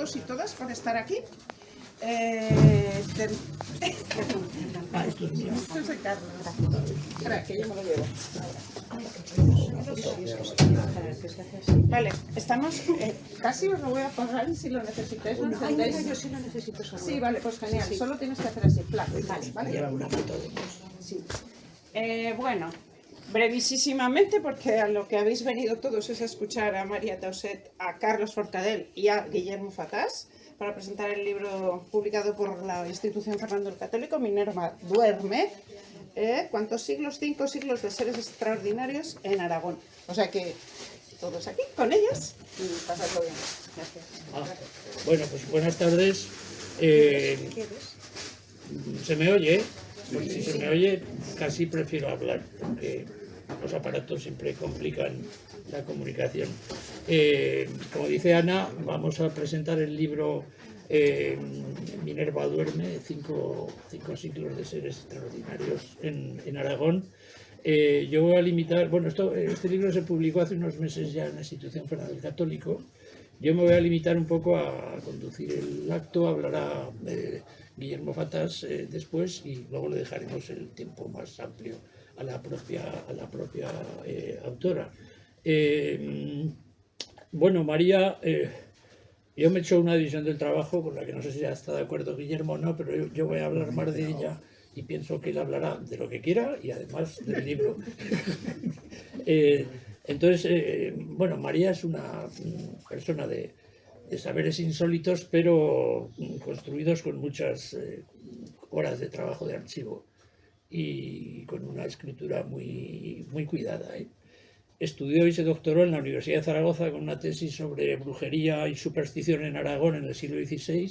todos y todas por estar aquí. Esto es mío. Esto es de Carlos. Espera, que yo me lo llevo. Vale, estamos... casi os lo voy a pagar y si lo necesitáis, ¿lo entendéis? Yo sí lo necesito seguro. Sí, vale, pues genial. Solo tienes que hacer así, flaco. Vale. Lleva una foto de Sí. Bueno, brevísimamente, porque a lo que habéis venido todos es a escuchar a María Tauset, a Carlos Forcadell y a Guillermo Fatás para presentar el libro publicado por la institución Fernando el Católico, Minerva duerme. ¿Cuántos siglos? 5 siglos de seres extraordinarios en Aragón. O sea que todos aquí con ellos y pasadlo bien. Gracias. Bueno, pues buenas tardes. ¿Se me oye? Pues si se me oye, casi prefiero hablar, porque los aparatos siempre complican la comunicación. Como dice Ana, vamos a presentar el libro Minerva duerme, 5 siglos de seres extraordinarios en Aragón. Yo voy a limitar, bueno, este libro se publicó hace unos meses ya en la institución Fernando el Católico. Yo me voy a limitar un poco a conducir el acto, hablará Guillermo Fatás después y luego le dejaremos el tiempo más amplio a la propia autora. Bueno, María, yo me he hecho una división del trabajo con la que no sé si ya está de acuerdo Guillermo o no, pero yo voy a hablar más de ella y pienso que él hablará de lo que quiera y además del libro. Entonces, bueno, María es una persona de saberes insólitos, pero construidos con muchas horas de trabajo de archivo y con una escritura muy cuidada. Estudió y se doctoró en la Universidad de Zaragoza con una tesis sobre brujería y superstición en Aragón en el siglo XVI,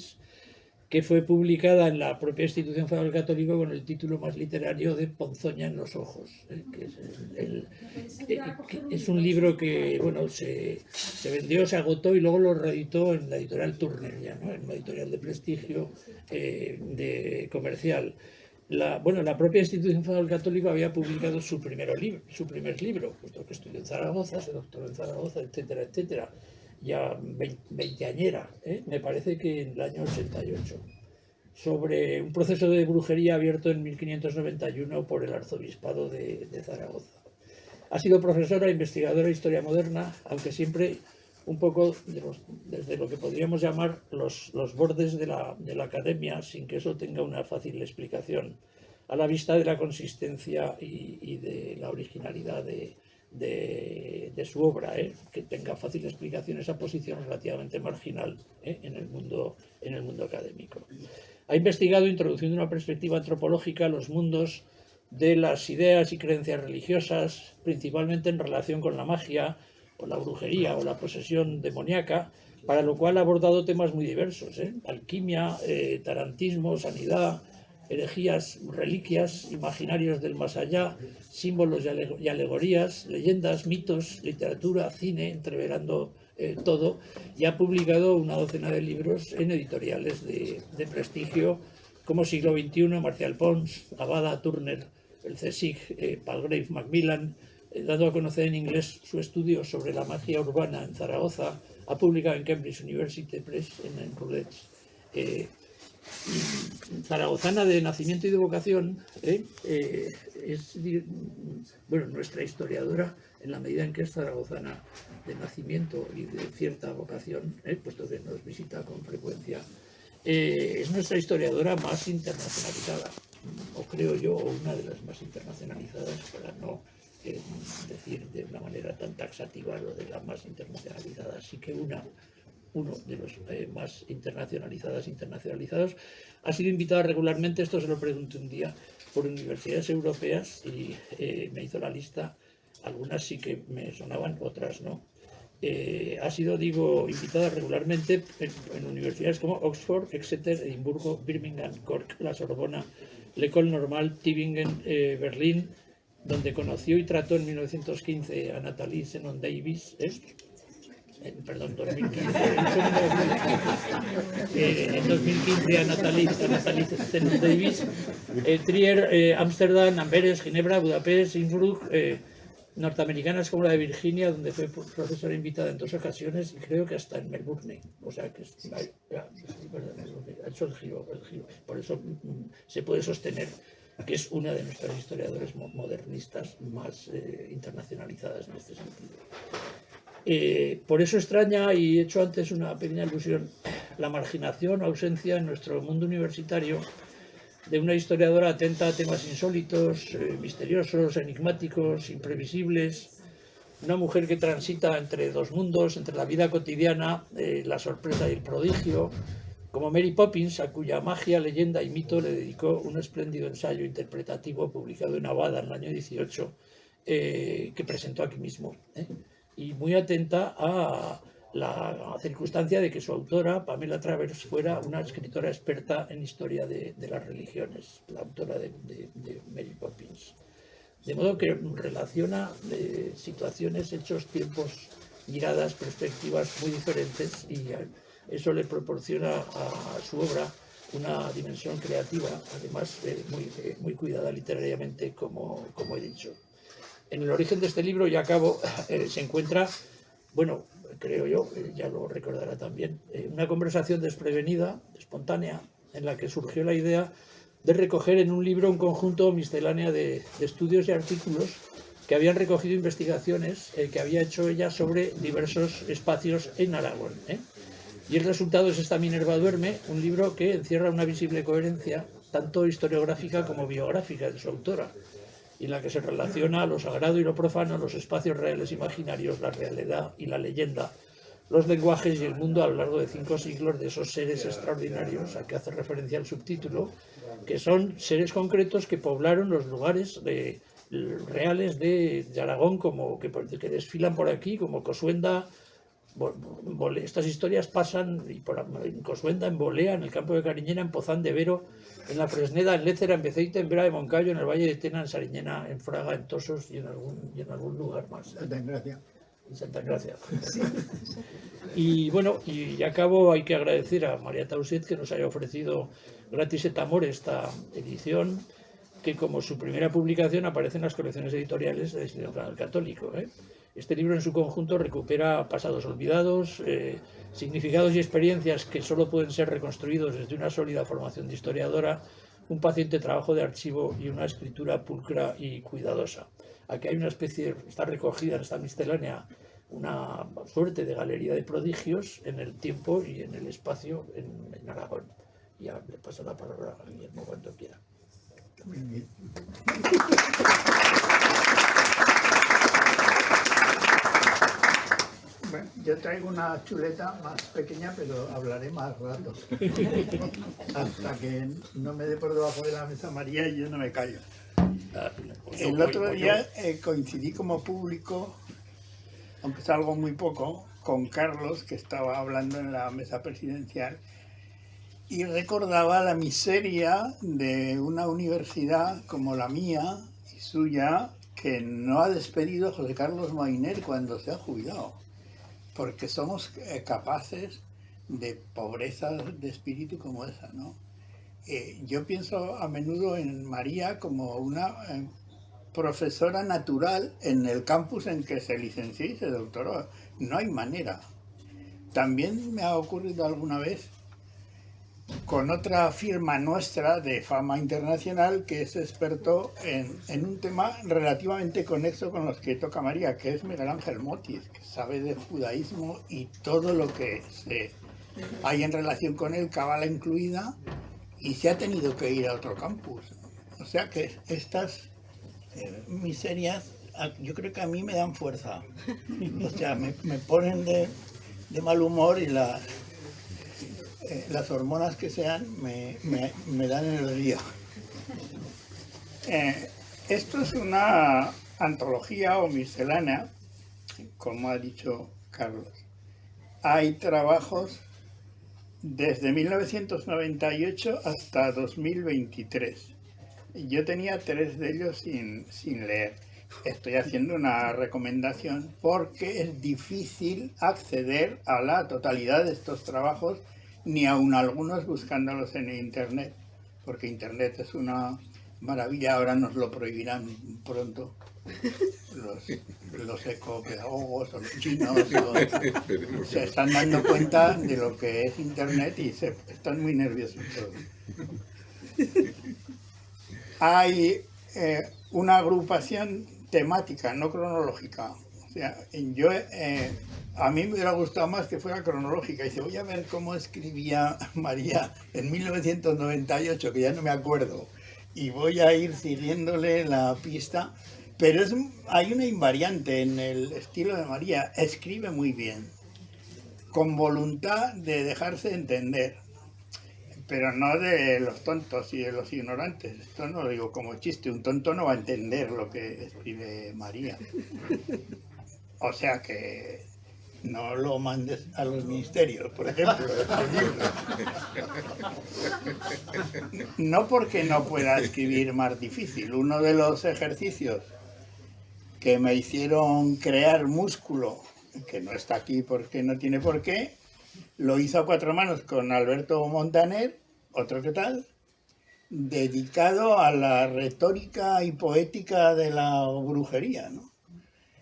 que fue publicada en la propia institución Federal Católico con el título más literario de Ponzoña en los ojos, que es un libro que bueno, se vendió, se agotó y luego lo reeditó en la editorial Turner, ya, ¿no? En una editorial de prestigio comercial. La propia institución Federal Católico había publicado su primer libro, puesto que estudió en Zaragoza, se doctoró en Zaragoza, etcétera, etcétera. Ya veinteañera, me parece que en el año 88, sobre un proceso de brujería abierto en 1591 por el arzobispado de Zaragoza. Ha sido profesora e investigadora de historia moderna, aunque siempre un poco desde lo que podríamos llamar los bordes de la academia, sin que eso tenga una fácil explicación, a la vista de la consistencia y de la originalidad de su obra, que tenga fácil explicación esa posición relativamente marginal en el mundo académico. Ha investigado, introduciendo una perspectiva antropológica, los mundos de las ideas y creencias religiosas, principalmente en relación con la magia, o la brujería, o la posesión demoníaca, para lo cual ha abordado temas muy diversos, alquimia, tarantismo, sanidad, herejías, reliquias, imaginarios del más allá, símbolos y alegorías, leyendas, mitos, literatura, cine, entreverando todo, y ha publicado una docena de libros en editoriales de prestigio como Siglo XXI, Marcial Pons, Abada, Turner, el CSIC, Palgrave Macmillan, dado a conocer en inglés su estudio sobre la magia urbana en Zaragoza, ha publicado en Cambridge University Press, en Roulette. Zaragozana de nacimiento y de vocación, es nuestra historiadora en la medida en que es zaragozana de nacimiento y de cierta vocación, puesto que nos visita con frecuencia. Es nuestra historiadora más internacionalizada, o creo yo, o una de las más internacionalizadas, para no decir de una manera tan taxativa lo de la más internacionalizada, así que uno de los más internacionalizados. Ha sido invitada regularmente, esto se lo pregunté un día, por universidades europeas y me hizo la lista, algunas sí que me sonaban, otras no. Ha sido, invitada regularmente en universidades como Oxford, Exeter, Edimburgo, Birmingham, Cork, la Sorbona, l'École Normale, Tübingen, Berlín, donde conoció y trató en 1915 a Nathalie Zenon Davis, 2015. En 2015 a Nathalie Zenon Davis, Trier, Ámsterdam, Amberes, Ginebra, Budapest, Innsbruck, norteamericanas como la de Virginia, donde fue profesora invitada en 2 ocasiones, y creo que hasta en Melbourne. O sea que ha hecho el giro. Por eso se puede sostener que es una de nuestras historiadores modernistas más internacionalizadas en este sentido. Por eso extraña, y he hecho antes una pequeña alusión, la marginación o ausencia en nuestro mundo universitario de una historiadora atenta a temas insólitos, misteriosos, enigmáticos, imprevisibles, una mujer que transita entre 2 mundos, entre la vida cotidiana, la sorpresa y el prodigio, como Mary Poppins, a cuya magia, leyenda y mito le dedicó un espléndido ensayo interpretativo publicado en Avada en el año 18, que presentó aquí mismo, y muy atenta a la circunstancia de que su autora, Pamela Travers, fuera una escritora experta en historia de las religiones, la autora de Mary Poppins. De modo que relaciona situaciones, hechos, tiempos, miradas, perspectivas muy diferentes, y eso le proporciona a su obra una dimensión creativa, además muy cuidada literariamente, como he dicho. En el origen de este libro, y acabo, se encuentra, bueno, creo yo, ya lo recordará también, una conversación desprevenida, espontánea, en la que surgió la idea de recoger en un libro un conjunto misceláneo de estudios y artículos que habían recogido investigaciones que había hecho ella sobre diversos espacios en Aragón. Y el resultado es esta Minerva duerme, un libro que encierra una visible coherencia, tanto historiográfica como biográfica de su autora, y en la que se relaciona lo sagrado y lo profano, los espacios reales imaginarios, la realidad y la leyenda, los lenguajes y el mundo a lo largo de 5 siglos de esos seres extraordinarios a que hace referencia el subtítulo, que son seres concretos que poblaron los lugares reales de Aragón, como que desfilan por aquí, como Cosuenda. Estas historias pasan en Cosuenda, en Bolea, en el campo de Cariñena, en Pozán de Vero, en la Fresneda, en Lécera, en Beceite, en Vera de Moncayo, en el Valle de Tena, en Sariñena, en Fraga, en Tosos y en algún lugar más. Santa Engracia. En Santa Engracia. Sí. Y bueno, y acabo, hay que agradecer a María Tauset que nos haya ofrecido gratis et amore esta edición, que como su primera publicación aparece en las colecciones editoriales de Instituto Nacional Católico. Este libro en su conjunto recupera pasados olvidados, significados y experiencias que solo pueden ser reconstruidos desde una sólida formación de historiadora, un paciente trabajo de archivo y una escritura pulcra y cuidadosa. Aquí hay una especie, está recogida en esta miscelánea, una suerte de galería de prodigios en el tiempo y en el espacio en Aragón. Ya le paso la palabra a Guillermo cuando quiera. Muy bien. Bueno, yo traigo una chuleta más pequeña, pero hablaré más rato. Hasta que no me dé por debajo de la mesa María y yo no me callo. El otro día coincidí como público, aunque es algo muy poco, con Carlos, que estaba hablando en la mesa presidencial, y recordaba la miseria de una universidad como la mía y suya, que no ha despedido a José Carlos Moiner cuando se ha jubilado, porque somos capaces de pobreza de espíritu como esa, ¿no? Yo pienso a menudo en María como una profesora natural en el campus en que se licenció y se doctoró. No hay manera. También me ha ocurrido alguna vez con otra firma nuestra de fama internacional que es experto en un tema relativamente conexo con los que toca María, que es Miguel Ángel Motis, que sabe de judaísmo y todo lo que hay en relación con él, cábala incluida, y se ha tenido que ir a otro campus. O sea que estas miserias yo creo que a mí me dan fuerza. O sea, me ponen de mal humor y las hormonas que sean me dan energía. Esto es una antología o miscelánea, como ha dicho Carlos. Hay trabajos desde 1998 hasta 2023. Yo tenía 3 de ellos sin leer. Estoy haciendo una recomendación porque es difícil acceder a la totalidad de estos trabajos, ni aun algunos buscándolos en Internet, porque Internet es una maravilla, ahora nos lo prohibirán pronto los ecopedagogos o los chinos se están dando cuenta de lo que es internet y están muy nerviosos todos. Hay una agrupación temática, no cronológica. O sea, a mí me hubiera gustado más que fuera cronológica. Y dice, voy a ver cómo escribía María en 1998, que ya no me acuerdo. Y voy a ir siguiéndole la pista. Pero hay una invariante en el estilo de María. Escribe muy bien, con voluntad de dejarse entender. Pero no de los tontos y de los ignorantes. Esto no lo digo como chiste. Un tonto no va a entender lo que escribe María. O sea que no lo mandes a los ministerios, por ejemplo. No porque no pueda escribir más difícil. Uno de los ejercicios que me hicieron crear músculo, que no está aquí porque no tiene por qué, lo hizo a 4 manos con Alberto Montaner, otro que tal, dedicado a la retórica y poética de la brujería, ¿no?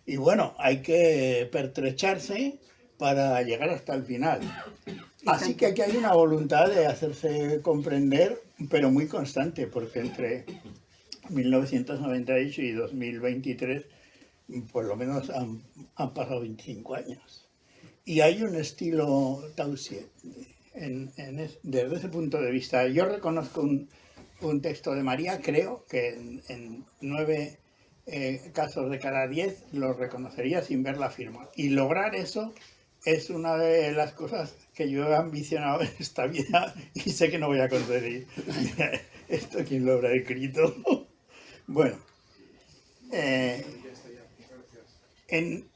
Y bueno, hay que pertrecharse para llegar hasta el final. Así que aquí hay una voluntad de hacerse comprender, pero muy constante, porque entre 1998 y 2023, por lo menos han pasado 25 años. Y hay un estilo Taussier desde ese punto de vista. Yo reconozco un texto de María, creo que en 9 casos de cada 10 lo reconocería sin ver la firma. Y lograr eso es una de las cosas que yo he ambicionado en esta vida y sé que no voy a conseguir. ¿Esto quién lo habrá escrito? Bueno,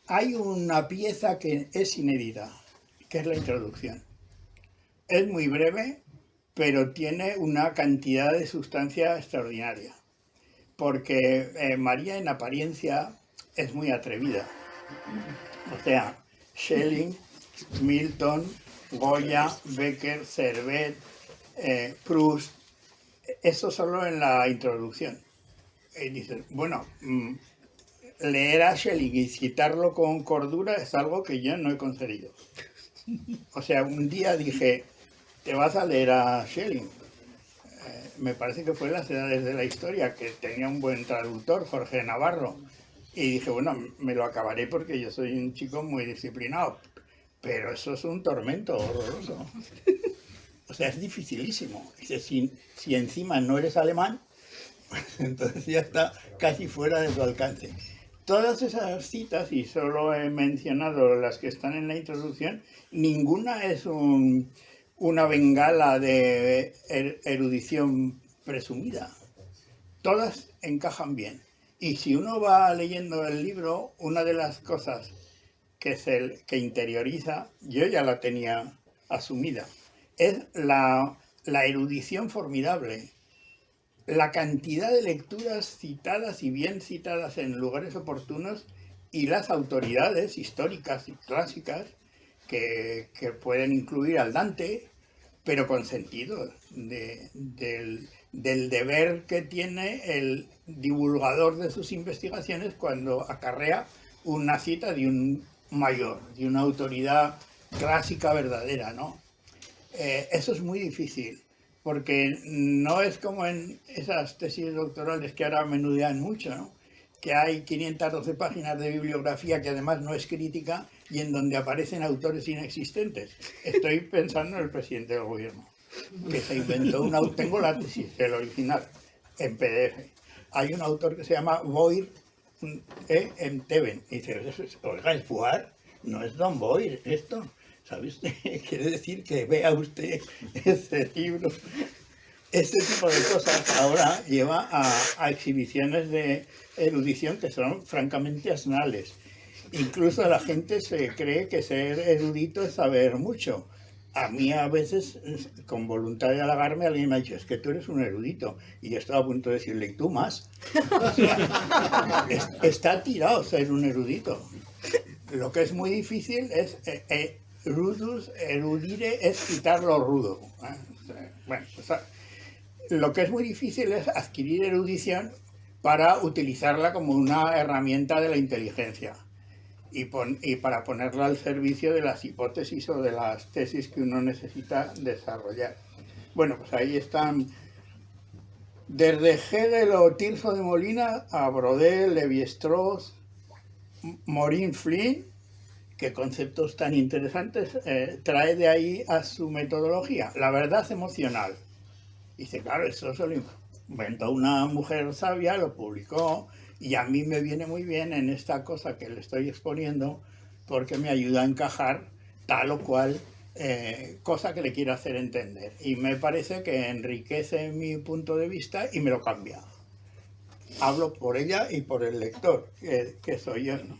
hay una pieza que es inédita, que es la introducción. Es muy breve, pero tiene una cantidad de sustancia extraordinaria. Porque María en apariencia es muy atrevida. O sea, Schelling, Milton, Goya, Becker, Servet, Proust, eso solo en la introducción. Y dices, bueno, leer a Schelling y citarlo con cordura es algo que yo no he conseguido. O sea, un día dije, ¿te vas a leer a Schelling? Me parece que fue Las Edades de la Historia, que tenía un buen traductor, Jorge Navarro. Y dije, bueno, me lo acabaré porque yo soy un chico muy disciplinado. Pero eso es un tormento horroroso. O sea, es dificilísimo. Dice, si encima no eres alemán, pues entonces ya está casi fuera de tu alcance. Todas esas citas, y solo he mencionado las que están en la introducción, ninguna es una bengala de erudición presumida. Todas encajan bien. Y si uno va leyendo el libro, una de las cosas que interioriza, yo ya la tenía asumida, es la erudición formidable. La cantidad de lecturas citadas y bien citadas en lugares oportunos y las autoridades históricas y clásicas que pueden incluir al Dante, pero con sentido del deber que tiene el divulgador de sus investigaciones cuando acarrea una cita de un mayor, de una autoridad clásica verdadera, ¿no? Eso es muy difícil, porque no es como en esas tesis doctorales que ahora menudean mucho, ¿no? Que hay 512 páginas de bibliografía que además no es crítica y en donde aparecen autores inexistentes. Estoy pensando en el presidente del gobierno, que se inventó tengo la tesis, el original, en PDF. Hay un autor que se llama Boir en Teven. Y dice, oiga, es Fuar, no es Don Boir esto. ¿Sabe usted? Quiere decir que vea usted ese libro. Este tipo de cosas ahora lleva a exhibiciones de erudición que son francamente asnales. Incluso la gente se cree que ser erudito es saber mucho. A mí a veces, con voluntad de halagarme, alguien me ha dicho, es que tú eres un erudito. Y yo estaba a punto de decirle, ¿y tú más? O sea, está tirado ser un erudito. Lo que es muy difícil es... erudire es quitar lo rudo. Bueno, Lo que es muy difícil es adquirir erudición para utilizarla como una herramienta de la inteligencia y para ponerla al servicio de las hipótesis o de las tesis que uno necesita desarrollar. Bueno, pues ahí están desde Hegel o Tirso de Molina a Brodel, Lévi-Strauss, Maureen Flynn, qué conceptos tan interesantes trae de ahí a su metodología. La verdad emocional. Dice, claro, eso se lo inventó una mujer sabia, lo publicó, y a mí me viene muy bien en esta cosa que le estoy exponiendo, porque me ayuda a encajar tal o cual cosa que le quiero hacer entender. Y me parece que enriquece mi punto de vista y me lo cambia. Hablo por ella y por el lector, que soy yo, ¿no?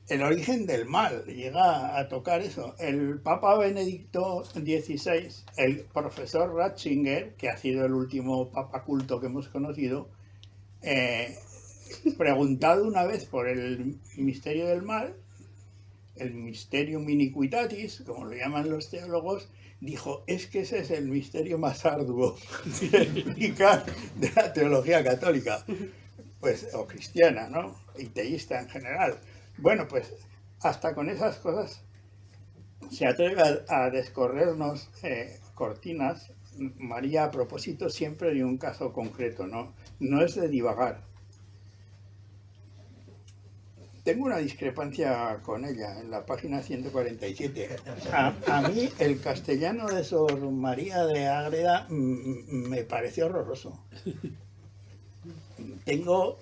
El origen del mal, llega a tocar eso. El Papa Benedicto XVI, el profesor Ratzinger, que ha sido el último papa culto que hemos conocido, preguntado una vez por el misterio del mal, el mysterium iniquitatis, como lo llaman los teólogos, dijo, es que ese es el misterio más arduo de explicar de la teología católica, pues, o cristiana, ¿no? Y teísta en general. Bueno, pues hasta con esas cosas se atreve a descorrernos cortinas, María, a propósito siempre de un caso concreto, ¿no? No es de divagar. Tengo una discrepancia con ella en la página 147. A mí el castellano de Sor María de Ágreda me parece horroroso. Tengo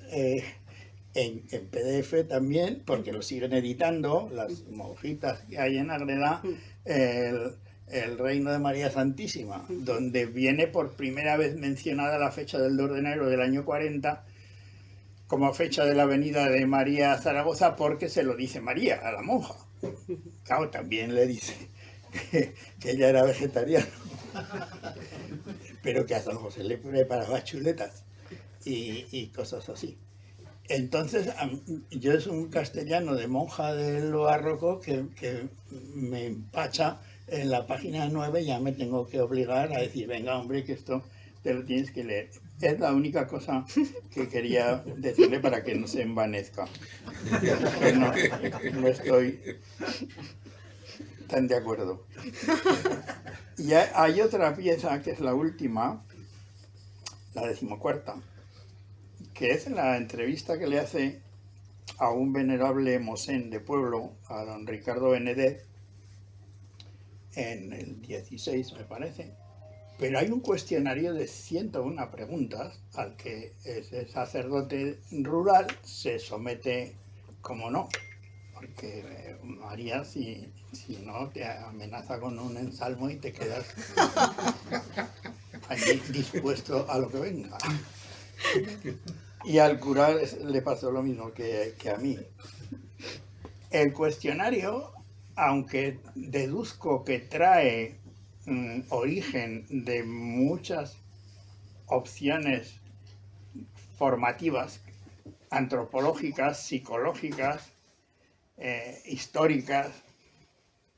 en PDF también, porque lo siguen editando, las monjitas que hay en Ágreda, el Reino de María Santísima, donde viene por primera vez mencionada la fecha del 2 de enero del año 40 como fecha de la venida de María a Zaragoza, porque se lo dice María a la monja. Claro, también le dice que ella era vegetariana, pero que a San José le preparaba chuletas y cosas así. Entonces, yo es un castellano de monja del barroco que me empacha. En la página 9 ya me tengo que obligar a decir, venga hombre, que esto te lo tienes que leer. Es la única cosa que quería decirle para que no se envanezca. Que no estoy tan de acuerdo. Y hay otra pieza que es la última, la 14ª, que es la entrevista que le hace a un venerable mosén de pueblo, a don Ricardo Benedet, en el 16 me parece, pero hay un cuestionario de 101 preguntas al que ese sacerdote rural se somete, como no, porque María, si no, te amenaza con un ensalmo y te quedas allí dispuesto a lo que venga. Y al cura le pasó lo mismo que a mí. El cuestionario, aunque deduzco que trae origen de muchas opciones formativas, antropológicas, psicológicas, históricas,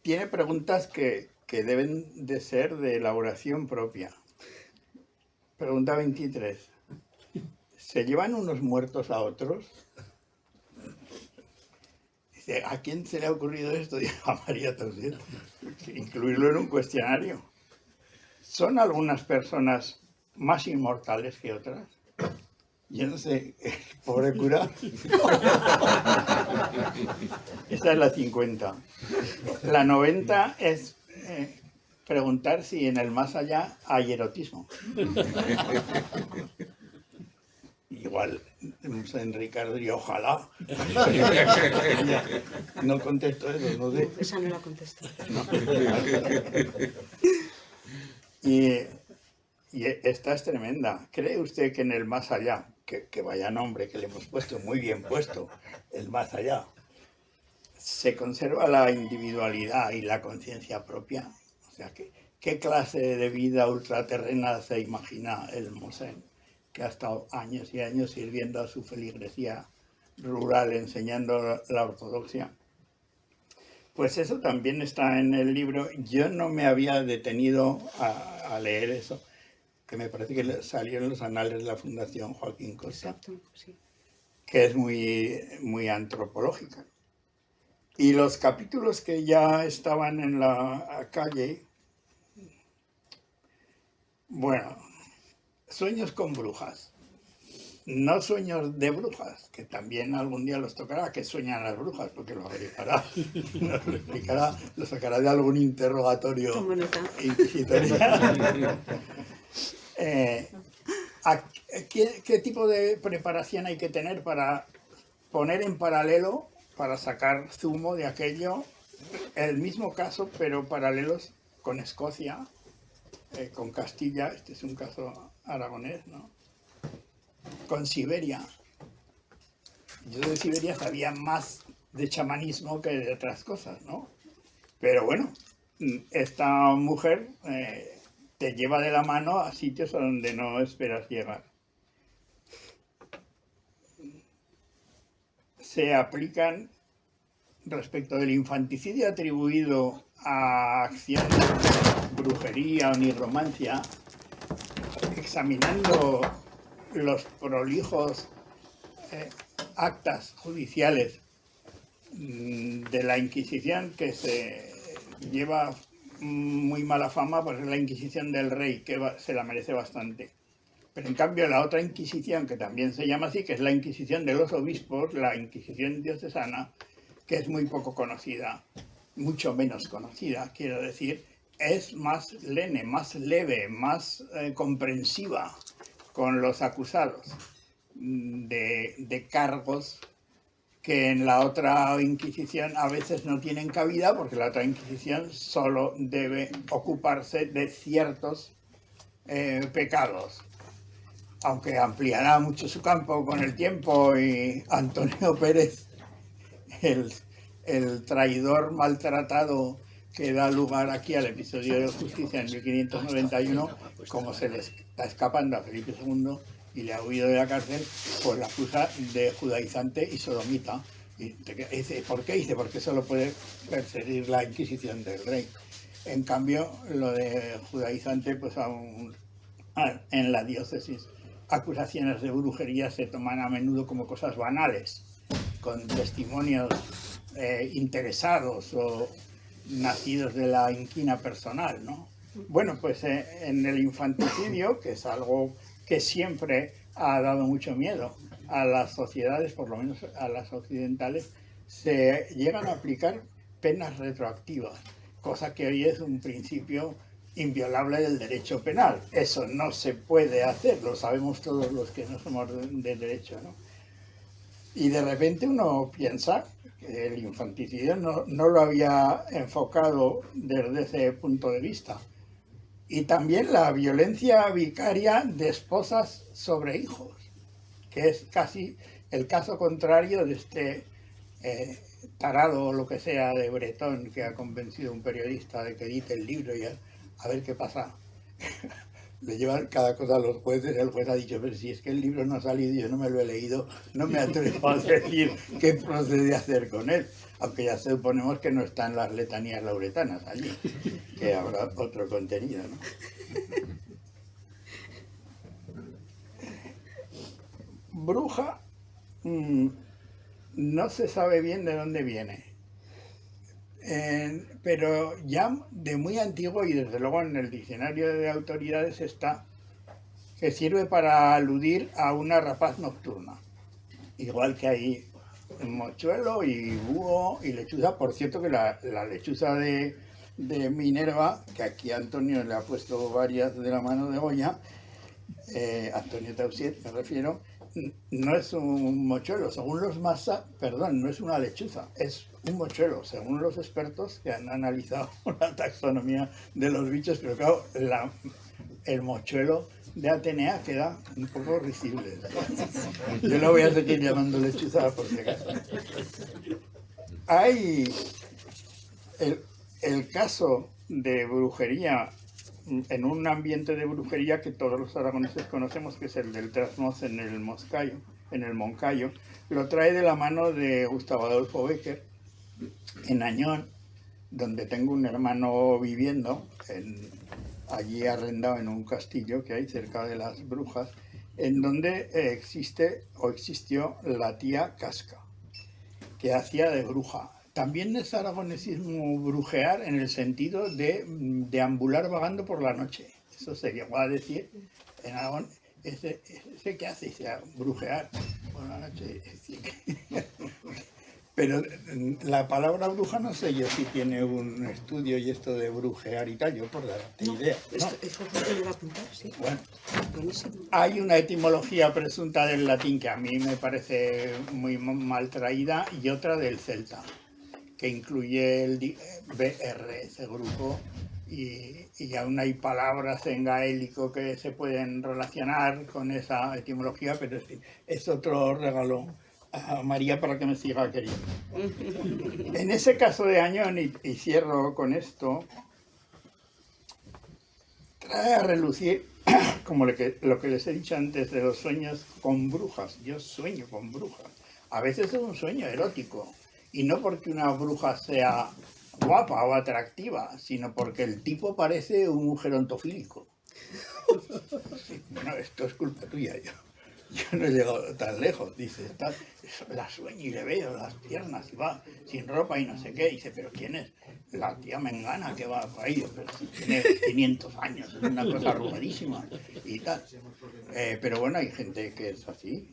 tiene preguntas que deben de ser de elaboración propia. Pregunta 23. ¿Se llevan unos muertos a otros? Dice, ¿a quién se le ha ocurrido esto? Dice, a María Tauset. Incluirlo en un cuestionario. ¿Son algunas personas más inmortales que otras? Yo no sé, pobre cura. Esta es la 50. La 90 es preguntar si en el más allá hay erotismo. Igual, en Ricardo diría, ojalá. No contesto eso, no sé. Esa no la contesto. No. Y esta es tremenda. ¿Cree usted que en el más allá, que vaya nombre que le hemos puesto, muy bien puesto, el más allá, se conserva la individualidad y la conciencia propia? O sea, ¿qué clase de vida ultraterrena se imagina el mosén, que ha estado años y años sirviendo a su feligresía rural, enseñando la ortodoxia? Pues eso también está en el libro. Yo no me había detenido a leer eso, que me parece que salió en los anales de la Fundación Joaquín Costa, Exacto, sí. que es muy antropológica. Y los capítulos que ya estaban en la calle, bueno, sueños con brujas. No sueños de brujas, que también algún día los tocará, que sueñan las brujas, porque lo explicará, nos lo explicará, lo sacará de algún interrogatorio Cómo no está. inquisitorial. ¿Qué tipo de preparación hay que tener para poner en paralelo, para sacar zumo de aquello, el mismo caso, pero paralelos con Escocia, con Castilla, este es un caso aragonés, ¿no? Con Siberia. Yo de Siberia sabía más de chamanismo que de otras cosas, ¿no? Pero bueno, esta mujer te lleva de la mano a sitios a donde no esperas llegar. Se aplican respecto del infanticidio atribuido a acciones de brujería o nigromancia, examinando los prolijos actas judiciales de la Inquisición, que se lleva muy mala fama, pues es la Inquisición del Rey, que se la merece bastante. Pero en cambio la otra Inquisición, que también se llama así, que es la Inquisición de los obispos, la Inquisición diocesana, que es muy poco conocida, mucho menos conocida, quiero decir, es más leve, más comprensiva con los acusados de cargos que en la otra Inquisición a veces no tienen cabida, porque la otra Inquisición solo debe ocuparse de ciertos pecados, aunque ampliará mucho su campo con el tiempo, y Antonio Pérez, el traidor maltratado que da lugar aquí al episodio de justicia en 1591, como se le está escapando a Felipe II y le ha huido de la cárcel, pues la acusa de judaizante y sodomita. Y dice, ¿por qué? Dice, porque solo puede perseguir la Inquisición del Rey. En cambio, lo de judaizante, pues aún en la diócesis, acusaciones de brujería se toman a menudo como cosas banales, con testimonios interesados o nacidos de la inquina personal, ¿no? Bueno, pues en el infanticidio, que es algo que siempre ha dado mucho miedo a las sociedades, por lo menos a las occidentales, se llegan a aplicar penas retroactivas, cosa que hoy es un principio inviolable del derecho penal. Eso no se puede hacer, lo sabemos todos los que no somos de derecho, ¿no? Y de repente uno piensa que el infanticidio no lo había enfocado desde ese punto de vista. Y también la violencia vicaria de esposas sobre hijos, que es casi el caso contrario de este tarado o lo que sea de Bretón, que ha convencido a un periodista de que edite el libro y a ver qué pasa. Le llevan cada cosa a los jueces, el juez ha dicho, pero si es que el libro no ha salido y yo no me lo he leído, no me atrevo a decir qué procede a hacer con él, aunque ya suponemos que no están las letanías lauretanas allí, que habrá otro contenido, ¿no? Bruja, no se sabe bien de dónde viene. Pero ya de muy antiguo, y desde luego en el diccionario de autoridades está, que sirve para aludir a una rapaz nocturna. Igual que hay mochuelo y búho y lechuza. Por cierto que la lechuza de Minerva, que aquí Antonio le ha puesto varias de la mano de Goya, Antonio Tausiet me refiero, no es un mochuelo, según los no es una lechuza, es un mochuelo, según los expertos que han analizado la taxonomía de los bichos, pero claro, el mochuelo de Atenea queda un poco risible. Yo lo voy a seguir llamando lechuza por si acaso. Hay el caso de brujería, en un ambiente de brujería que todos los aragoneses conocemos, que es el del Trasmoz en el Moncayo, lo trae de la mano de Gustavo Adolfo Bécquer en Añón, donde tengo un hermano viviendo, allí arrendado en un castillo que hay cerca de las Brujas, en donde existe o existió la tía Casca, que hacía de bruja. También es aragonesismo brujear en el sentido de deambular vagando por la noche. Eso se llegó a decir en Aragón, ese que hace, brujear por la noche. Pero la palabra bruja no sé yo si tiene un estudio y esto de brujear y tal, yo por darte idea. ¿No? Esto me lo va a apuntar, sí. Bueno, hay una etimología presunta del latín que a mí me parece muy mal traída y otra del celta, que incluye el BR, ese grupo, y aún hay palabras en gaélico que se pueden relacionar con esa etimología, pero es otro regalo a María para que me siga queriendo. En ese caso de Añón, y cierro con esto, trae a relucir, como lo que les he dicho antes de los sueños con brujas. Yo sueño con brujas. A veces es un sueño erótico, y no porque una bruja sea guapa o atractiva, sino porque el tipo parece un gerontofílico. Sí, bueno, esto es culpa tuya, yo no he llegado tan lejos. Dice, la sueño y le veo las piernas y va sin ropa y no sé qué. Dice, ¿pero quién es? La tía Mengana que va por ahí, pero si tiene 500 años, es una cosa arrugadísima y tal. Pero bueno, hay gente que es así.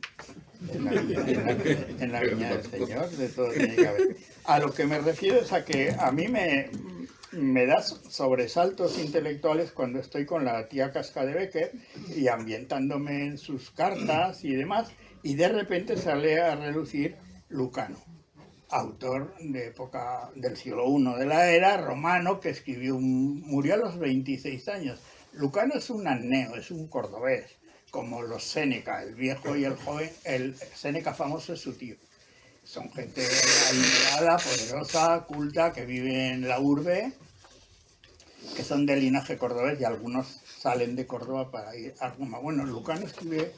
En la viña del Señor, de todo tiene que haber. A lo que me refiero es a que a mí me da sobresaltos intelectuales cuando estoy con la tía Casca de Becker y ambientándome en sus cartas y demás, y de repente sale a relucir Lucano, autor de época del siglo I de la era, romano, que murió a los 26 años. Lucano es un anneo, es un cordobés, como los Séneca, el viejo y el joven. El Séneca famoso es su tío. Son gente adinerada, poderosa, culta, que vive en la urbe, que son de linaje cordobés, y algunos salen de Córdoba para ir a Roma. Bueno, Lucano escribe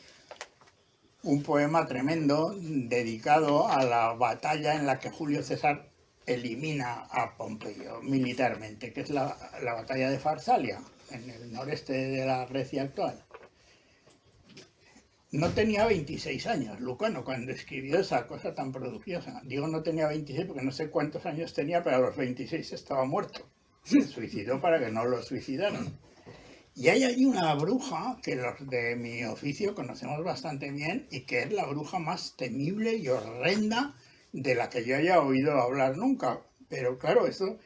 un poema tremendo dedicado a la batalla en la que Julio César elimina a Pompeyo militarmente, que es la batalla de Farsalia, en el noreste de la Grecia actual. No tenía 26 años, Lucano, cuando escribió esa cosa tan prodigiosa. Digo no tenía 26 porque no sé cuántos años tenía, pero a los 26 estaba muerto. Se suicidó para que no lo suicidaran. Y hay allí una bruja que los de mi oficio conocemos bastante bien y que es la bruja más temible y horrenda de la que yo haya oído hablar nunca. Pero claro, eso,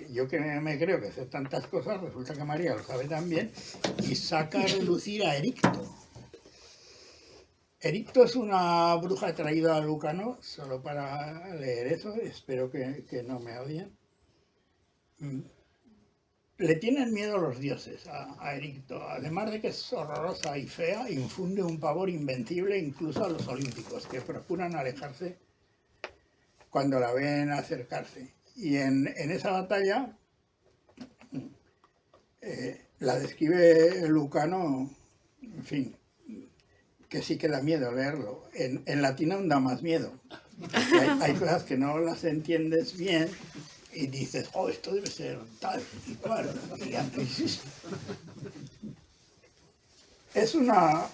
yo que me creo que sé tantas cosas, resulta que María lo sabe también, y saca a relucir a Ericto. Ericto es una bruja traída a Lucano, solo para leer eso, espero que no me odien. Le tienen miedo los dioses a Ericto, además de que es horrorosa y fea, infunde un pavor invencible incluso a los olímpicos, que procuran alejarse cuando la ven acercarse. Y en esa batalla la describe Lucano, en fin, que sí que da miedo leerlo. En latín aún da más miedo. Hay cosas que no las entiendes bien y dices, oh, esto debe ser tal y cual. Y antes, es una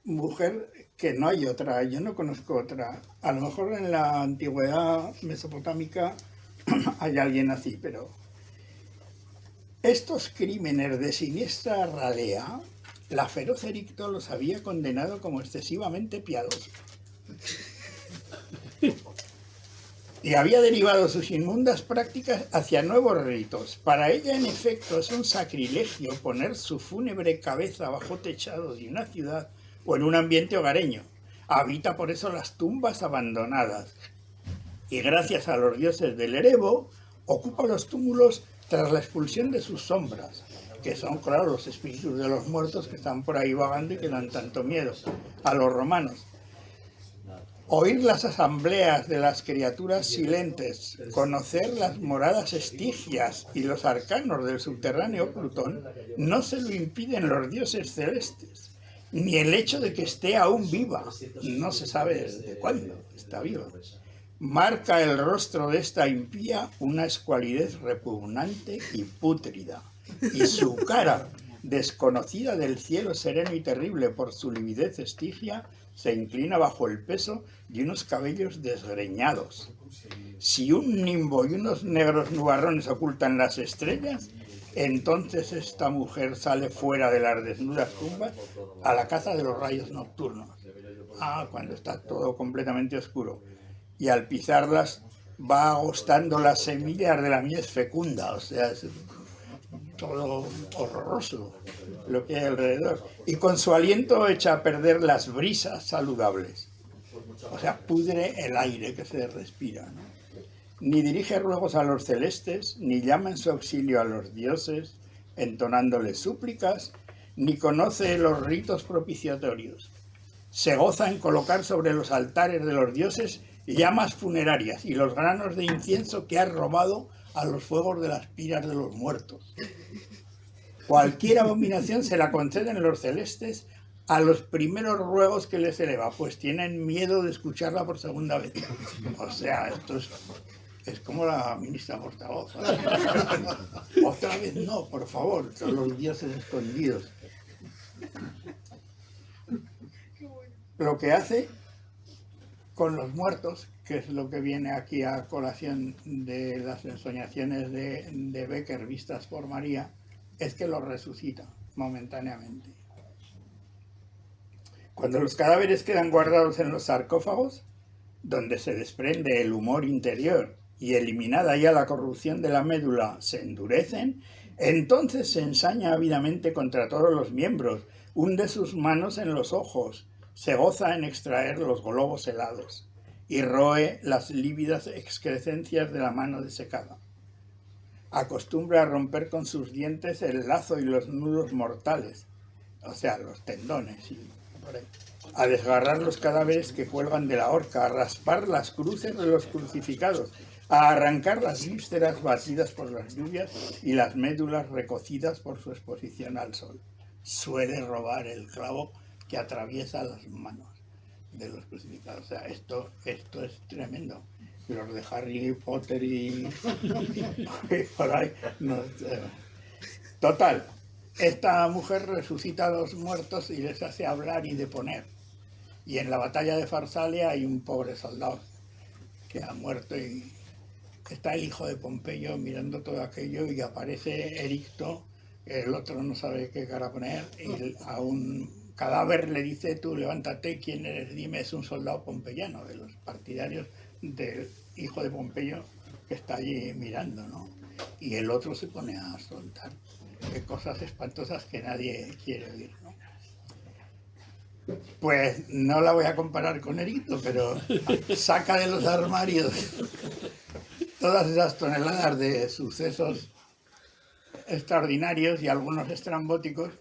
mujer que no hay otra, yo no conozco otra. A lo mejor en la antigüedad mesopotámica hay alguien así, pero estos crímenes de siniestra ralea, la feroz Ericto los había condenado como excesivamente piadosos. Y había derivado sus inmundas prácticas hacia nuevos ritos. Para ella, en efecto, es un sacrilegio poner su fúnebre cabeza bajo techado de una ciudad o en un ambiente hogareño. Habita por eso las tumbas abandonadas. Y gracias a los dioses del Erebo, ocupa los túmulos tras la expulsión de sus sombras, que son, claro, los espíritus de los muertos que están por ahí vagando y que dan tanto miedo a los romanos. Oír las asambleas de las criaturas silentes, conocer las moradas estigias y los arcanos del subterráneo Plutón, no se lo impiden los dioses celestes, ni el hecho de que esté aún viva, no se sabe desde cuándo está viva, marca el rostro de esta impía una escualidez repugnante y pútrida, y su cara, desconocida del cielo sereno y terrible por su lividez estigia, se inclina bajo el peso de unos cabellos desgreñados. Si un nimbo y unos negros nubarrones ocultan las estrellas, entonces esta mujer sale fuera de las desnudas tumbas a la caza de los rayos nocturnos. Cuando está todo completamente oscuro. Y al pisarlas va agostando las semillas de la mies fecunda, o sea, es todo horroroso lo que hay alrededor. Y con su aliento echa a perder las brisas saludables. O sea, pudre el aire que se respira, ¿no? Ni dirige ruegos a los celestes, ni llama en su auxilio a los dioses, entonándoles súplicas, ni conoce los ritos propiciatorios. Se goza en colocar sobre los altares de los dioses llamas funerarias y los granos de incienso que ha robado a los fuegos de las piras de los muertos. Cualquier abominación se la conceden los celestes a los primeros ruegos que les eleva, pues tienen miedo de escucharla por segunda vez. O sea, esto es como la ministra portavoz. Otra vez no, por favor, son los dioses escondidos. Lo que hace con los muertos, que es lo que viene aquí a colación de las ensoñaciones de Becker vistas por María, es que los resucita momentáneamente. Cuando los cadáveres quedan guardados en los sarcófagos, donde se desprende el humor interior y eliminada ya la corrupción de la médula se endurecen, entonces se ensaña ávidamente contra todos los miembros, hunde sus manos en los ojos, se goza en extraer los globos helados y roe las lívidas excrescencias de la mano desecada. Acostumbra a romper con sus dientes el lazo y los nudos mortales, o sea, los tendones, y por ahí, a desgarrar los cadáveres que cuelgan de la horca, a raspar las cruces de los crucificados, a arrancar las vísceras batidas por las lluvias y las médulas recocidas por su exposición al sol. Suele robar el clavo que atraviesa las manos de los crucificados. O sea, esto es tremendo. Los de Harry Potter y por ahí. Total, esta mujer resucita a los muertos y les hace hablar y deponer. Y en la batalla de Farsalia hay un pobre soldado que ha muerto y está el hijo de Pompeyo mirando todo aquello y aparece Ericto, el otro no sabe qué cara poner, y a un cadáver le dice: tú levántate, ¿quién eres? Dime. Es un soldado pompeyano, de los partidarios del hijo de Pompeyo, que está allí mirando, ¿no? Y el otro se pone a soltar cosas espantosas que nadie quiere oír, ¿no? Pues no la voy a comparar con Ericto, pero saca de los armarios todas esas toneladas de sucesos extraordinarios y algunos estrambóticos.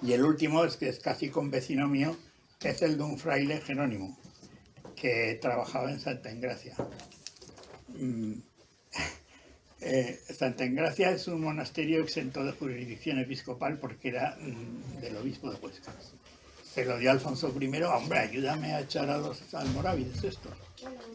Y el último es que es casi convecino mío, que es el de un fraile Jerónimo, que trabajaba en Santa Engracia. Santa Engracia es un monasterio exento de jurisdicción episcopal porque era del obispo de Huesca. Se lo dio Alfonso I: hombre, ayúdame a echar a los almorávides estos.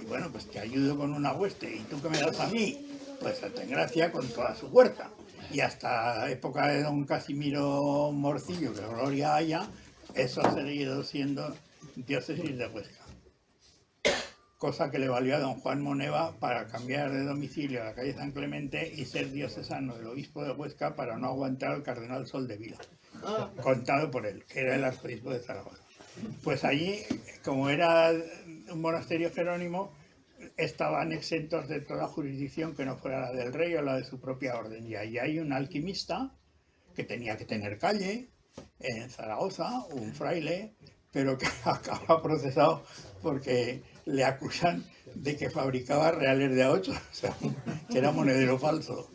Y bueno, pues te ayudo con una hueste. ¿Y tú qué me das a mí? Pues Santa Engracia con toda su huerta. Y hasta época de don Casimiro Morcillo, que gloria haya, eso ha seguido siendo diócesis de Huesca. Cosa que le valió a don Juan Moneva para cambiar de domicilio a la calle San Clemente y ser diocesano del obispo de Huesca para no aguantar al cardenal Soldevila, contado por él, que era el arzobispo de Zaragoza. Pues allí, como era un monasterio jerónimo, estaban exentos de toda jurisdicción que no fuera la del rey o la de su propia orden. Y ahí hay un alquimista que tenía que tener calle en Zaragoza, un fraile, pero que acaba procesado porque le acusan de que fabricaba reales de A8, o sea, que era monedero falso.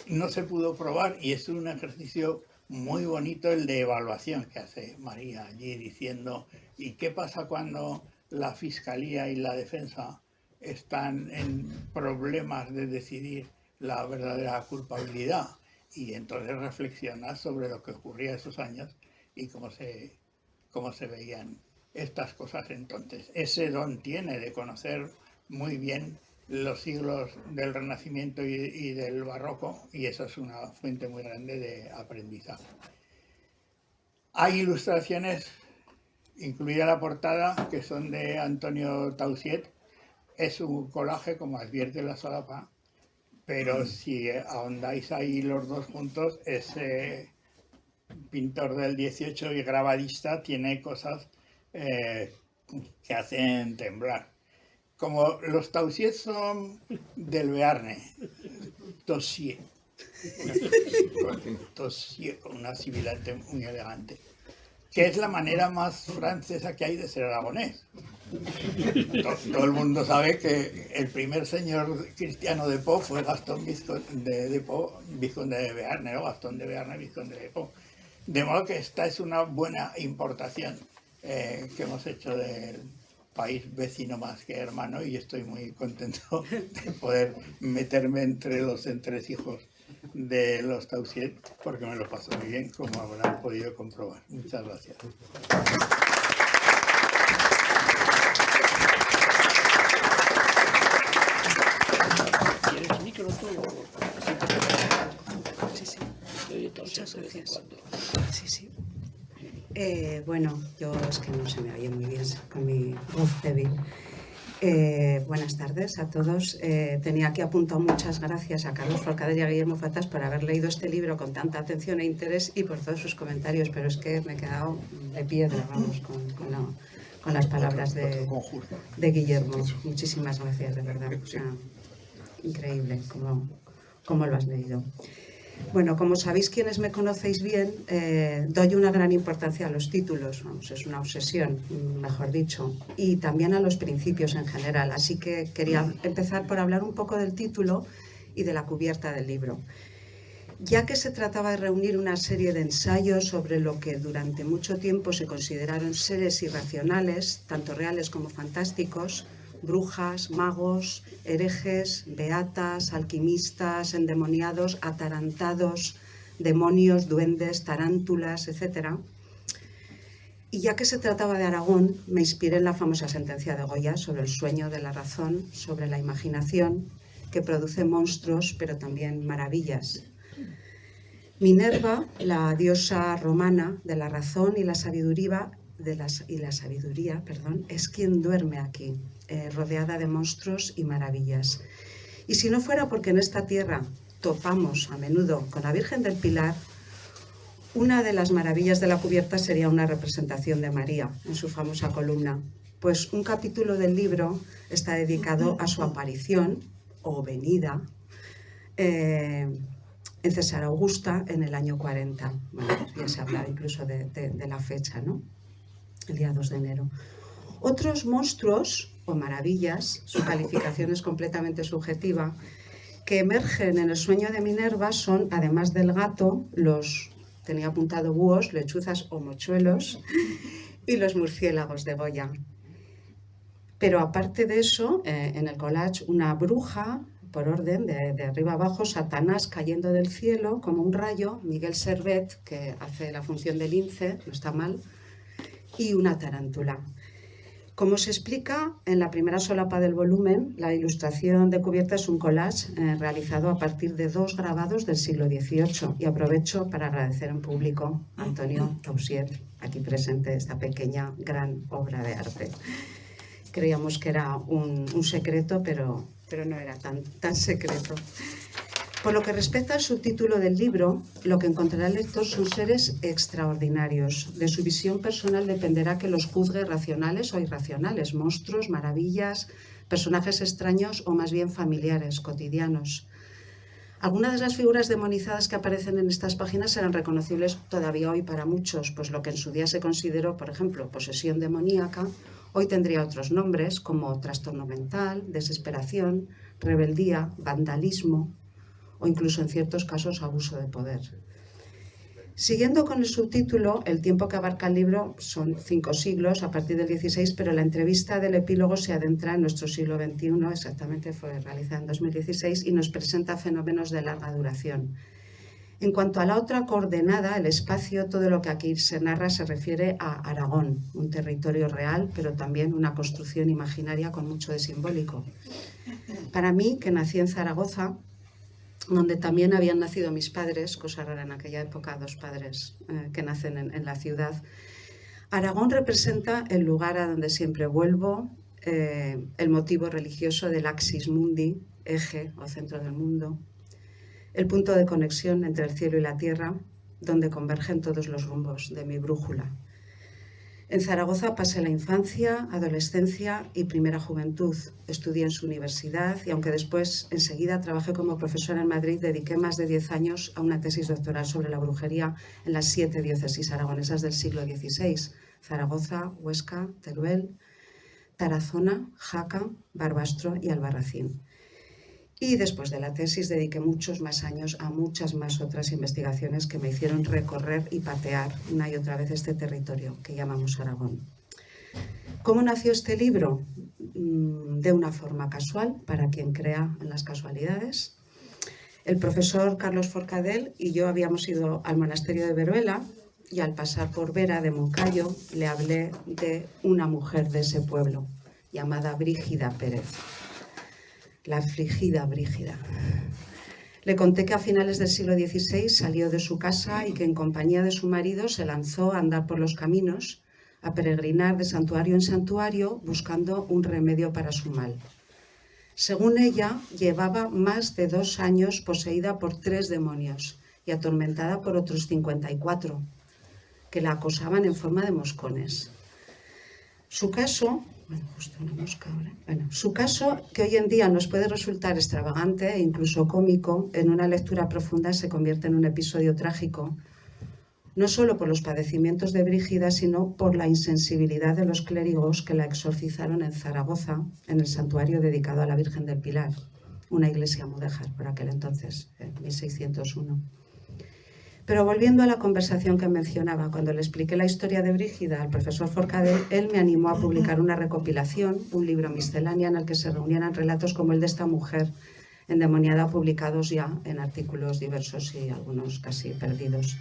No se pudo probar y es un ejercicio muy bonito el de evaluación que hace María allí, diciendo: ¿y qué pasa cuando la Fiscalía y la Defensa están en problemas de decidir la verdadera culpabilidad? Y entonces reflexiona sobre lo que ocurría esos años y cómo se veían estas cosas entonces. Ese don tiene de conocer muy bien los siglos del Renacimiento y del Barroco, y eso es una fuente muy grande de aprendizaje. Hay ilustraciones, incluida la portada, que son de Antonio Tausiet. Es un collage, como advierte la solapa, pero si ahondáis ahí los dos juntos, ese pintor del 18 y grabadista tiene cosas que hacen temblar. Como los Tausiet son del Bearne, Tausiet, con una sibilante muy elegante, que es la manera más francesa que hay de ser aragonés. Todo el mundo sabe que el primer señor cristiano de Pau fue Gastón de Pau, vizconde de Bearne, o Gastón de Bearne, vizconde de Pau. De modo que esta es una buena importación que hemos hecho del país vecino más que hermano, y estoy muy contento de poder meterme entre los entresijos de los Tausiet, porque me lo paso muy bien, como habrán podido comprobar. Muchas gracias. ¿Quieres micro tú? Sí, sí. Muchas gracias. Sí, sí. Bueno, yo es que no se me oye muy bien con mi voz débil. Buenas tardes a todos. Tenía aquí apuntado muchas gracias a Carlos Forcadell y a Guillermo Fatás por haber leído este libro con tanta atención e interés y por todos sus comentarios, pero es que me he quedado de piedra, vamos, con las palabras de Guillermo. Muchísimas gracias, de verdad. O sea, increíble cómo lo has leído. Bueno, como sabéis quienes me conocéis bien, doy una gran importancia a los títulos, vamos, es una obsesión, mejor dicho, y también a los principios en general. Así que quería empezar por hablar un poco del título y de la cubierta del libro. Ya que se trataba de reunir una serie de ensayos sobre lo que durante mucho tiempo se consideraron seres irracionales, tanto reales como fantásticos, brujas, magos, herejes, beatas, alquimistas, endemoniados, atarantados, demonios, duendes, tarántulas, etc. Y ya que se trataba de Aragón, me inspiré en la famosa sentencia de Goya sobre el sueño de la razón, sobre la imaginación, que produce monstruos, pero también maravillas. Minerva, la diosa romana de la razón y la sabiduría, es quien duerme aquí, rodeada de monstruos y maravillas. Y si no fuera porque en esta tierra topamos a menudo con la Virgen del Pilar, una de las maravillas de la cubierta sería una representación de María en su famosa columna, pues un capítulo del libro está dedicado a su aparición o venida en César Augusta en el año 40. Bueno, ya se habla incluso de la fecha, ¿no? El día 2 de enero. Otros monstruos o maravillas, su calificación es completamente subjetiva, que emergen en el sueño de Minerva son, además del gato, tenía apuntado búhos, lechuzas o mochuelos, y los murciélagos de Goya. Pero aparte de eso, en el collage, una bruja, por orden, de arriba abajo, Satanás cayendo del cielo como un rayo, Miguel Servet, que hace la función de lince, no está mal, y una tarántula. Como se explica en la primera solapa del volumen, la ilustración de cubierta es un collage realizado a partir de 2 grabados del siglo XVIII, y aprovecho para agradecer en público a Antonio Tausiet, aquí presente, esta pequeña gran obra de arte. Creíamos que era un secreto, pero no era tan secreto. Por lo que respecta al subtítulo del libro, lo que encontrará el lector son seres extraordinarios. De su visión personal dependerá que los juzgue racionales o irracionales, monstruos, maravillas, personajes extraños o más bien familiares, cotidianos. Algunas de las figuras demonizadas que aparecen en estas páginas serán reconocibles todavía hoy para muchos, pues lo que en su día se consideró, por ejemplo, posesión demoníaca, hoy tendría otros nombres como trastorno mental, desesperación, rebeldía, vandalismo o incluso en ciertos casos abuso de poder. Siguiendo con el subtítulo, el tiempo que abarca el libro son 5 siglos, a partir del XVI, pero la entrevista del epílogo se adentra en nuestro siglo XXI, exactamente fue realizada en 2016, y nos presenta fenómenos de larga duración. En cuanto a la otra coordenada, el espacio, todo lo que aquí se narra se refiere a Aragón, un territorio real, pero también una construcción imaginaria con mucho de simbólico. Para mí, que nací en Zaragoza, donde también habían nacido mis padres, cosa rara en aquella época, dos padres que nacen en la ciudad, Aragón representa el lugar a donde siempre vuelvo, el motivo religioso del Axis Mundi, eje o centro del mundo, el punto de conexión entre el cielo y la tierra, donde convergen todos los rumbos de mi brújula. En Zaragoza pasé la infancia, adolescencia y primera juventud. Estudié en su universidad y aunque después enseguida trabajé como profesora en Madrid, dediqué más de 10 años a una tesis doctoral sobre la brujería en las 7 diócesis aragonesas del siglo XVI: Zaragoza, Huesca, Teruel, Tarazona, Jaca, Barbastro y Albarracín. Y después de la tesis dediqué muchos más años a muchas más otras investigaciones que me hicieron recorrer y patear una y otra vez este territorio que llamamos Aragón. ¿Cómo nació este libro? De una forma casual, para quien crea en las casualidades. El profesor Carlos Forcadell y yo habíamos ido al monasterio de Veruela y al pasar por Vera de Moncayo le hablé de una mujer de ese pueblo llamada Brígida Pérez. La afligida Brígida. Le conté que a finales del siglo XVI salió de su casa y que en compañía de su marido se lanzó a andar por los caminos, a peregrinar de santuario en santuario buscando un remedio para su mal. Según ella, llevaba más de 2 años poseída por 3 demonios y atormentada por otros 54, que la acosaban en forma de moscones. Su caso... Su caso, que hoy en día nos puede resultar extravagante e incluso cómico, en una lectura profunda se convierte en un episodio trágico, no solo por los padecimientos de Brígida, sino por la insensibilidad de los clérigos que la exorcizaron en Zaragoza, en el santuario dedicado a la Virgen del Pilar, una iglesia mudéjar por aquel entonces, en 1601. Pero volviendo a la conversación que mencionaba, cuando le expliqué la historia de Brígida al profesor Forcadell, él me animó a publicar una recopilación, un libro miscelánea en el que se reunieran relatos como el de esta mujer endemoniada, publicados ya en artículos diversos y algunos casi perdidos.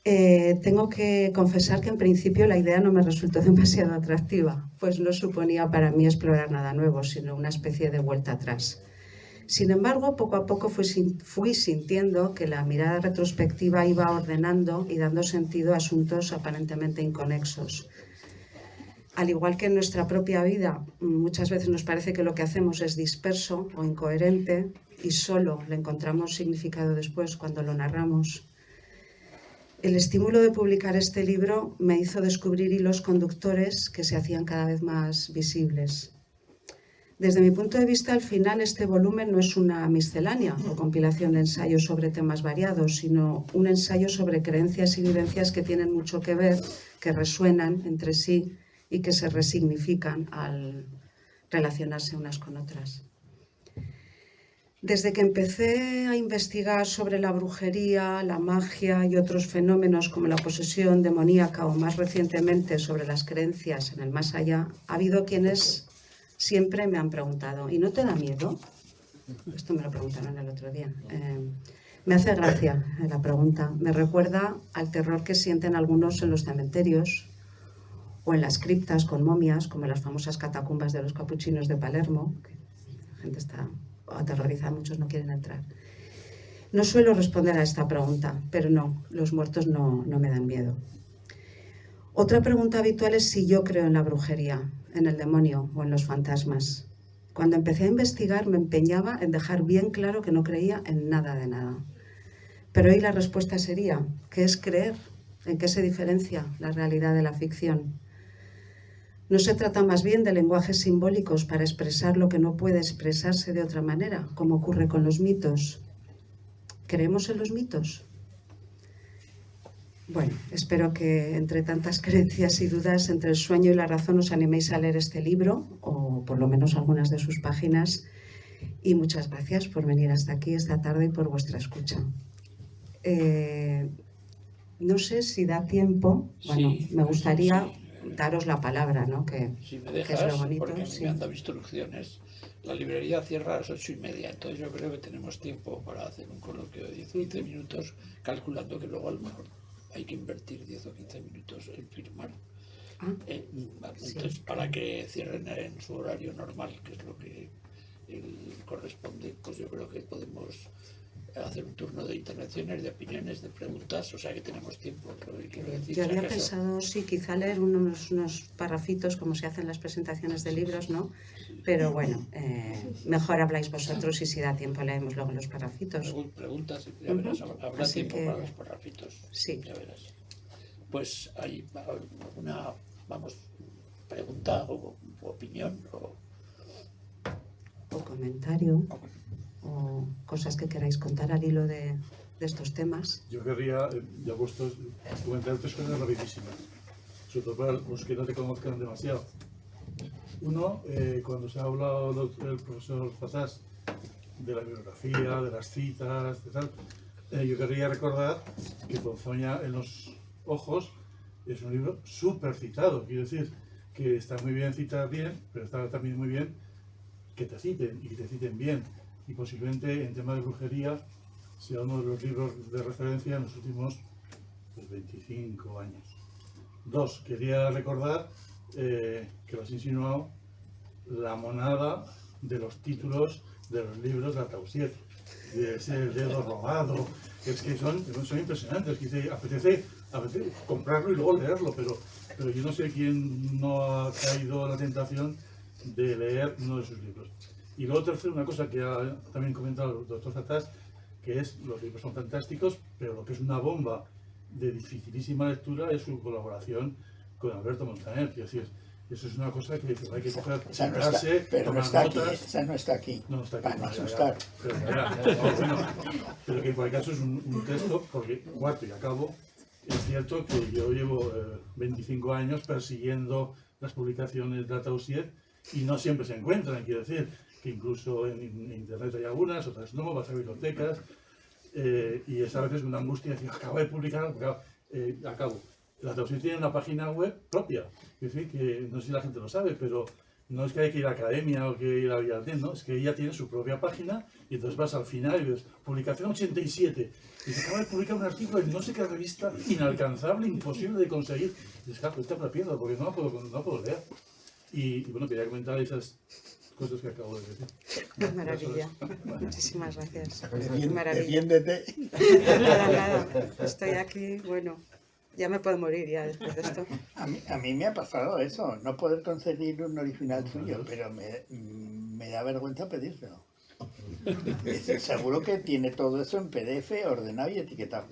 Tengo que confesar que en principio la idea no me resultó demasiado atractiva, pues no suponía para mí explorar nada nuevo, sino una especie de vuelta atrás. Sin embargo, poco a poco fui sintiendo que la mirada retrospectiva iba ordenando y dando sentido a asuntos aparentemente inconexos. Al igual que en nuestra propia vida, muchas veces nos parece que lo que hacemos es disperso o incoherente y solo le encontramos significado después cuando lo narramos. El estímulo de publicar este libro me hizo descubrir hilos conductores que se hacían cada vez más visibles. Desde mi punto de vista, al final, este volumen no es una miscelánea o compilación de ensayos sobre temas variados, sino un ensayo sobre creencias y vivencias que tienen mucho que ver, que resuenan entre sí y que se resignifican al relacionarse unas con otras. Desde que empecé a investigar sobre la brujería, la magia y otros fenómenos como la posesión demoníaca o más recientemente sobre las creencias en el más allá, ha habido quienes siempre me han preguntado, ¿y no te da miedo? Esto me lo preguntaron el otro día. Me hace gracia la pregunta. Me recuerda al terror que sienten algunos en los cementerios o en las criptas con momias, como en las famosas catacumbas de los capuchinos de Palermo. La gente está aterrorizada, muchos no quieren entrar. No suelo responder a esta pregunta, pero no, los muertos no me dan miedo. Otra pregunta habitual es si yo creo en la brujería, en el demonio o en los fantasmas. Cuando empecé a investigar me empeñaba en dejar bien claro que no creía en nada de nada. Pero hoy la respuesta sería, ¿qué es creer? ¿En qué se diferencia la realidad de la ficción? ¿No se trata más bien de lenguajes simbólicos para expresar lo que no puede expresarse de otra manera, como ocurre con los mitos? ¿Creemos en los mitos? Bueno, espero que entre tantas creencias y dudas, entre el sueño y la razón, os animéis a leer este libro, o por lo menos algunas de sus páginas, y muchas gracias por venir hasta aquí esta tarde y por vuestra escucha. No sé si da tiempo, bueno, Sí, me gustaría daros la palabra, ¿no? Si me que es dejas, lo bonito. porque Sí. me han dado instrucciones, la librería cierra a las 8:30, entonces yo creo que tenemos tiempo para hacer un coloquio de 10-15 minutos, calculando que luego a lo mejor hay que invertir 10 o 15 minutos en firmar. Ah, Entonces, sí, para que cierren en su horario normal, que es lo que corresponde, pues yo creo que podemos hacer un turno de intervenciones, de opiniones, de preguntas, o sea que tenemos tiempo. Lo que quiero decir, yo si había acaso- pensado, sí, quizá leer unos parrafitos como se hacen las presentaciones de libros, ¿no? Pero bueno, mejor habláis vosotros y si da tiempo leemos luego los parrafitos. Preguntas, ya verás, habrá Así tiempo que- para los parrafitos, Sí. ya verás. Pues hay una, vamos, pregunta o opinión o O comentario, o cosas que queráis contar al hilo de estos temas. Yo querría, ya puestos, comentar 3 cosas rapidísimas, sobre todo para los que no te conozcan demasiado. Uno, cuando se ha hablado el profesor Fatás de la bibliografía, de las citas, de tal, yo querría recordar que Ponzoña en los ojos es un libro súper citado, quiero decir que está muy bien citar bien, pero está también muy bien que te citen y que te citen bien, y posiblemente en tema de brujería sea uno de los libros de referencia en los últimos 25 años. 2, quería recordar que lo has insinuado, la monada de los títulos de los libros de Atausier, de ese dedo robado, es que son impresionantes, que dice, apetece comprarlo y luego leerlo, pero yo no sé quién no ha caído a la tentación de leer uno de sus libros. Y luego tercero, una cosa que ha también comentado el doctor Fatás, que es, los libros son fantásticos, pero lo que es una bomba de dificilísima lectura es su colaboración con Alberto Montaner. Es decir, eso es una cosa que hay que coger, Esa no está, sentarse, pero no tomar está aquí, notas. esa no está aquí, No está aquí, para no ya, asustar. pero que en cualquier caso es un texto, porque cuarto y acabo, es cierto que yo llevo 25 años persiguiendo las publicaciones de Atausier y no siempre se encuentran, quiero decir, que incluso en internet hay algunas, otras no, vas a bibliotecas, y es a veces una angustia decir, acabo de publicar, acabo. La Atausier tiene una página web propia, es decir, que no sé si la gente lo sabe, pero no es que hay que ir a academia o que ir a Villarden, ¿no? Es que ella tiene su propia página y entonces vas al final y ves, publicación 87, y se acaba de publicar un artículo en no sé qué revista, inalcanzable, imposible de conseguir. Y dices, claro, esta me la pierdo porque no la puedo leer. Y bueno, quería comentar esas cosas que acabo de decir. Qué maravilla. Muchísimas gracias. Maravilla. Defiéndete. Nada. Estoy aquí, bueno, ya me puedo morir ya después de esto. A mí me ha pasado eso, no poder conseguir un original suyo, pero me da vergüenza pedírselo. Seguro que tiene todo eso en PDF ordenado y etiquetado.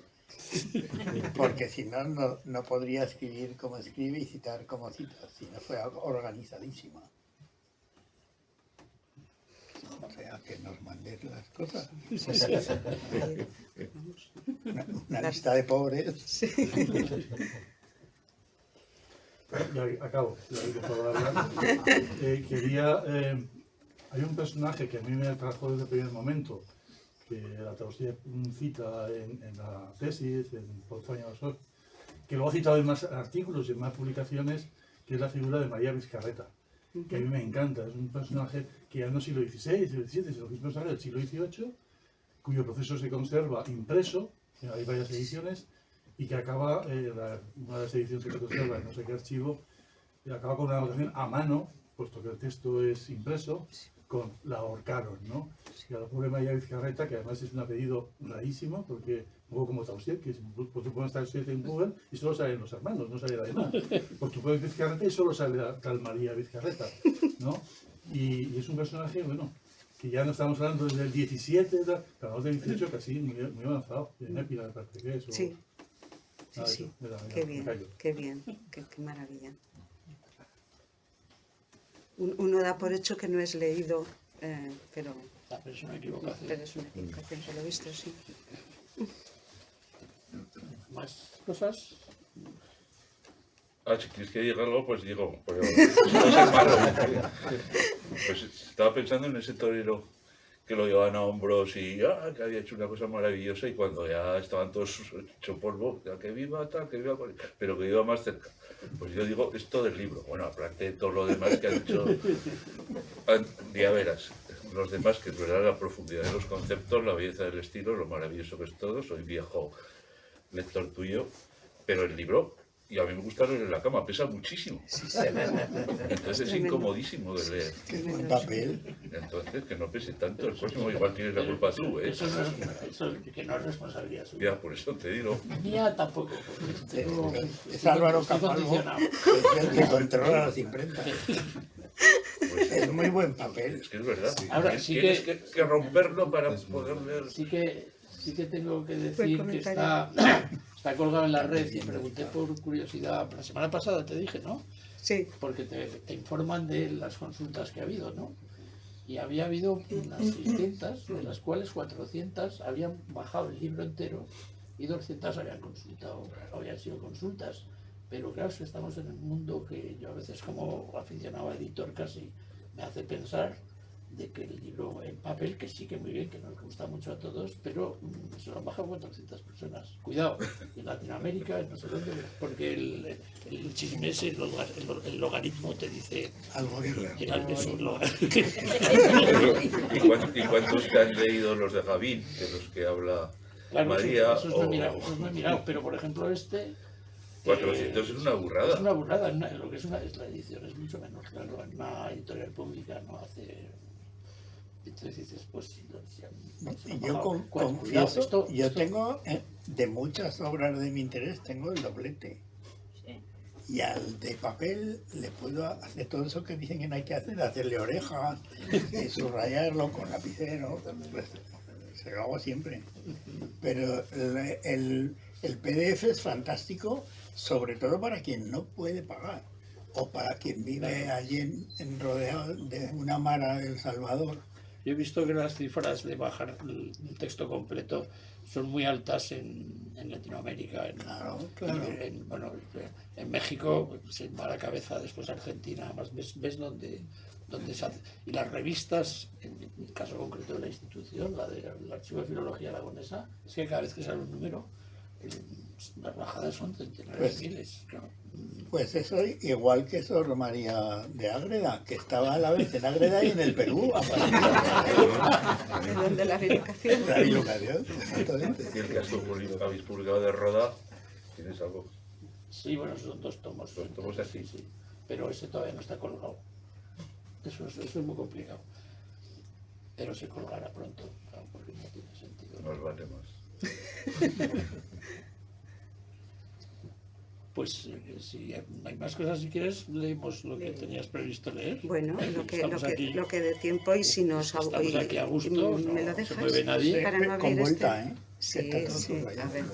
Porque si no, no podría escribir como escribe y citar como cita, si no fuera organizadísima. O sea, que nos mandes las cosas. Ahí, vamos. Una lista de pobres. Ya acabo, ya he dejado de hablar. Hay un personaje que a mí me atrajo desde el primer momento, que la Atausier cita en la tesis, en Ponzoña Basol, que luego ha citado en más artículos y en más publicaciones, que es la figura de María Vizcarreta, que a mí me encanta. Es un personaje que ya no es siglo XVI, siglo XVII, sino que es un personaje del siglo XVIII, cuyo proceso se conserva impreso, hay varias ediciones, y que acaba, una de las ediciones que se conserva en no sé qué archivo, acaba con una anotación a mano, puesto que el texto es impreso, con la ahorcaron, ¿no? Y a la pobre María Vizcarreta, que además es un apellido rarísimo, porque un poco como Tausier, que pues tú pones Tausier en Google y solo salen los hermanos, no sale nadie más. Pues tú pones Vizcarreta y solo sale la tal María Vizcarreta, ¿no? Y es un personaje, bueno, que ya no estamos hablando desde el 17, pero hablamos del 18 casi muy avanzado, en Épila me parece que es. Sí, Nada, sí. eso, mira, Qué me bien, callo. qué maravilla. Uno da por hecho que no es leído, pero es una equivocación. es una equivocación, por lo visto, sí. ¿Más cosas? Si quieres que diga algo, pues digo. Pero no es malo. Pues estaba pensando en ese torero que lo llevaban a hombros y que había hecho una cosa maravillosa, y cuando ya estaban todos hecho polvo, ya que viva tal, que viva, pero que viva más cerca. Pues yo digo, esto del libro, bueno, aparte de todo lo demás que han dicho, ya verás, los demás, que es verdad la profundidad de los conceptos, la belleza del estilo, lo maravilloso que es todo, soy viejo lector tuyo, pero el libro, y a mí me gusta leer en la cama, pesa muchísimo. Entonces es incomodísimo de leer. Qué buen papel. Entonces, que no pese tanto, el próximo igual tienes la culpa tú, ¿eh? Eso, que no es responsabilidad suya. Ya, por eso te digo. Mía tampoco. Porque Es Álvaro estoy Capalvo, condicionado. es el que controla las imprentas. Pues, Es muy buen papel. es que es verdad. Ahora, sí Tienes que romperlo para poder leer. Sí que tengo que Buen decir que comentario. está colgado en la red y pregunté por curiosidad. La semana pasada te dije, ¿no? Sí, Porque te informan de las consultas que ha habido, ¿no? Y había habido unas 600, de las cuales 400 habían bajado el libro entero y 200 habían consultado, habían sido consultas. Pero claro, es que estamos en un mundo que yo a veces como aficionado a editor casi me hace pensar de que el libro en papel, que sí que muy bien, que nos gusta mucho a todos, pero se lo han bajado 400 personas. Cuidado, en Latinoamérica, en no sé dónde, porque el chisme ese, el logaritmo te dice... Algo que Es un ¿Y cuántos te han leído los de Javín, de los que habla Claro, María? eso no he mirado, pero por ejemplo 400 es una burrada. Es una burrada, lo que es la edición es mucho menos, claro, en una editorial pública no hace... Entonces dices, pues... Y yo confieso, yo tengo, de muchas obras de mi interés, tengo el doblete. Y al de papel le puedo hacer todo eso que dicen que no hay que hacer, hacerle orejas, subrayarlo con lapicero, pues, se lo hago siempre. Pero el PDF es fantástico, sobre todo para quien no puede pagar, o para quien vive allí rodeado de una mara de El Salvador. Yo he visto que las cifras de bajar el texto completo son muy altas en Latinoamérica. Claro. En México se va a la cabeza, después Argentina, además ves dónde se hace. Y las revistas, en el caso concreto de la institución, la del Archivo de Filología Aragonesa, es que cada vez que sale un número, las bajadas son centenares de miles. Claro. Pues eso igual que Sor María de Ágreda, que estaba a la vez en Ágreda y en el Perú. de donde la bilocación. La bilocación, exactamente. Y el que habéis publicado de Roda, ¿tienes algo? Sí, bueno, son 2 tomos. 2 tomos así. Sí, pero ese todavía no está colgado. Eso es muy complicado. Pero se colgará pronto, claro, porque no tiene sentido. Nos vale más. Pues si hay más cosas, si quieres, leemos lo que tenías previsto leer. Bueno, lo que dé tiempo, y si nos Estamos aquí a gusto, me lo no se dejas mueve nadie. para no Con abrir vuelta, este. ¿eh? Sí, Está todo sí, subrayado. a ver,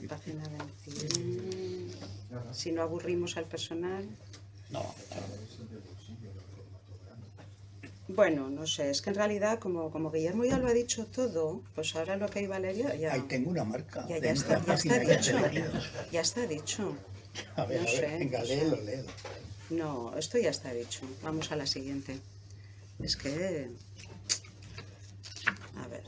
página 21. Si no aburrimos al personal. No, Bueno, no sé, es que en realidad, como Guillermo ya lo ha dicho todo, pues ahora lo que iba a leer ya, Ahí tengo una marca. ya de está, una ya está página que dicho. he leído. Ya está dicho. A ver, No a ver, sé, venga, o sea, léelo. No, esto ya está dicho. Vamos a la siguiente. Es que... A ver.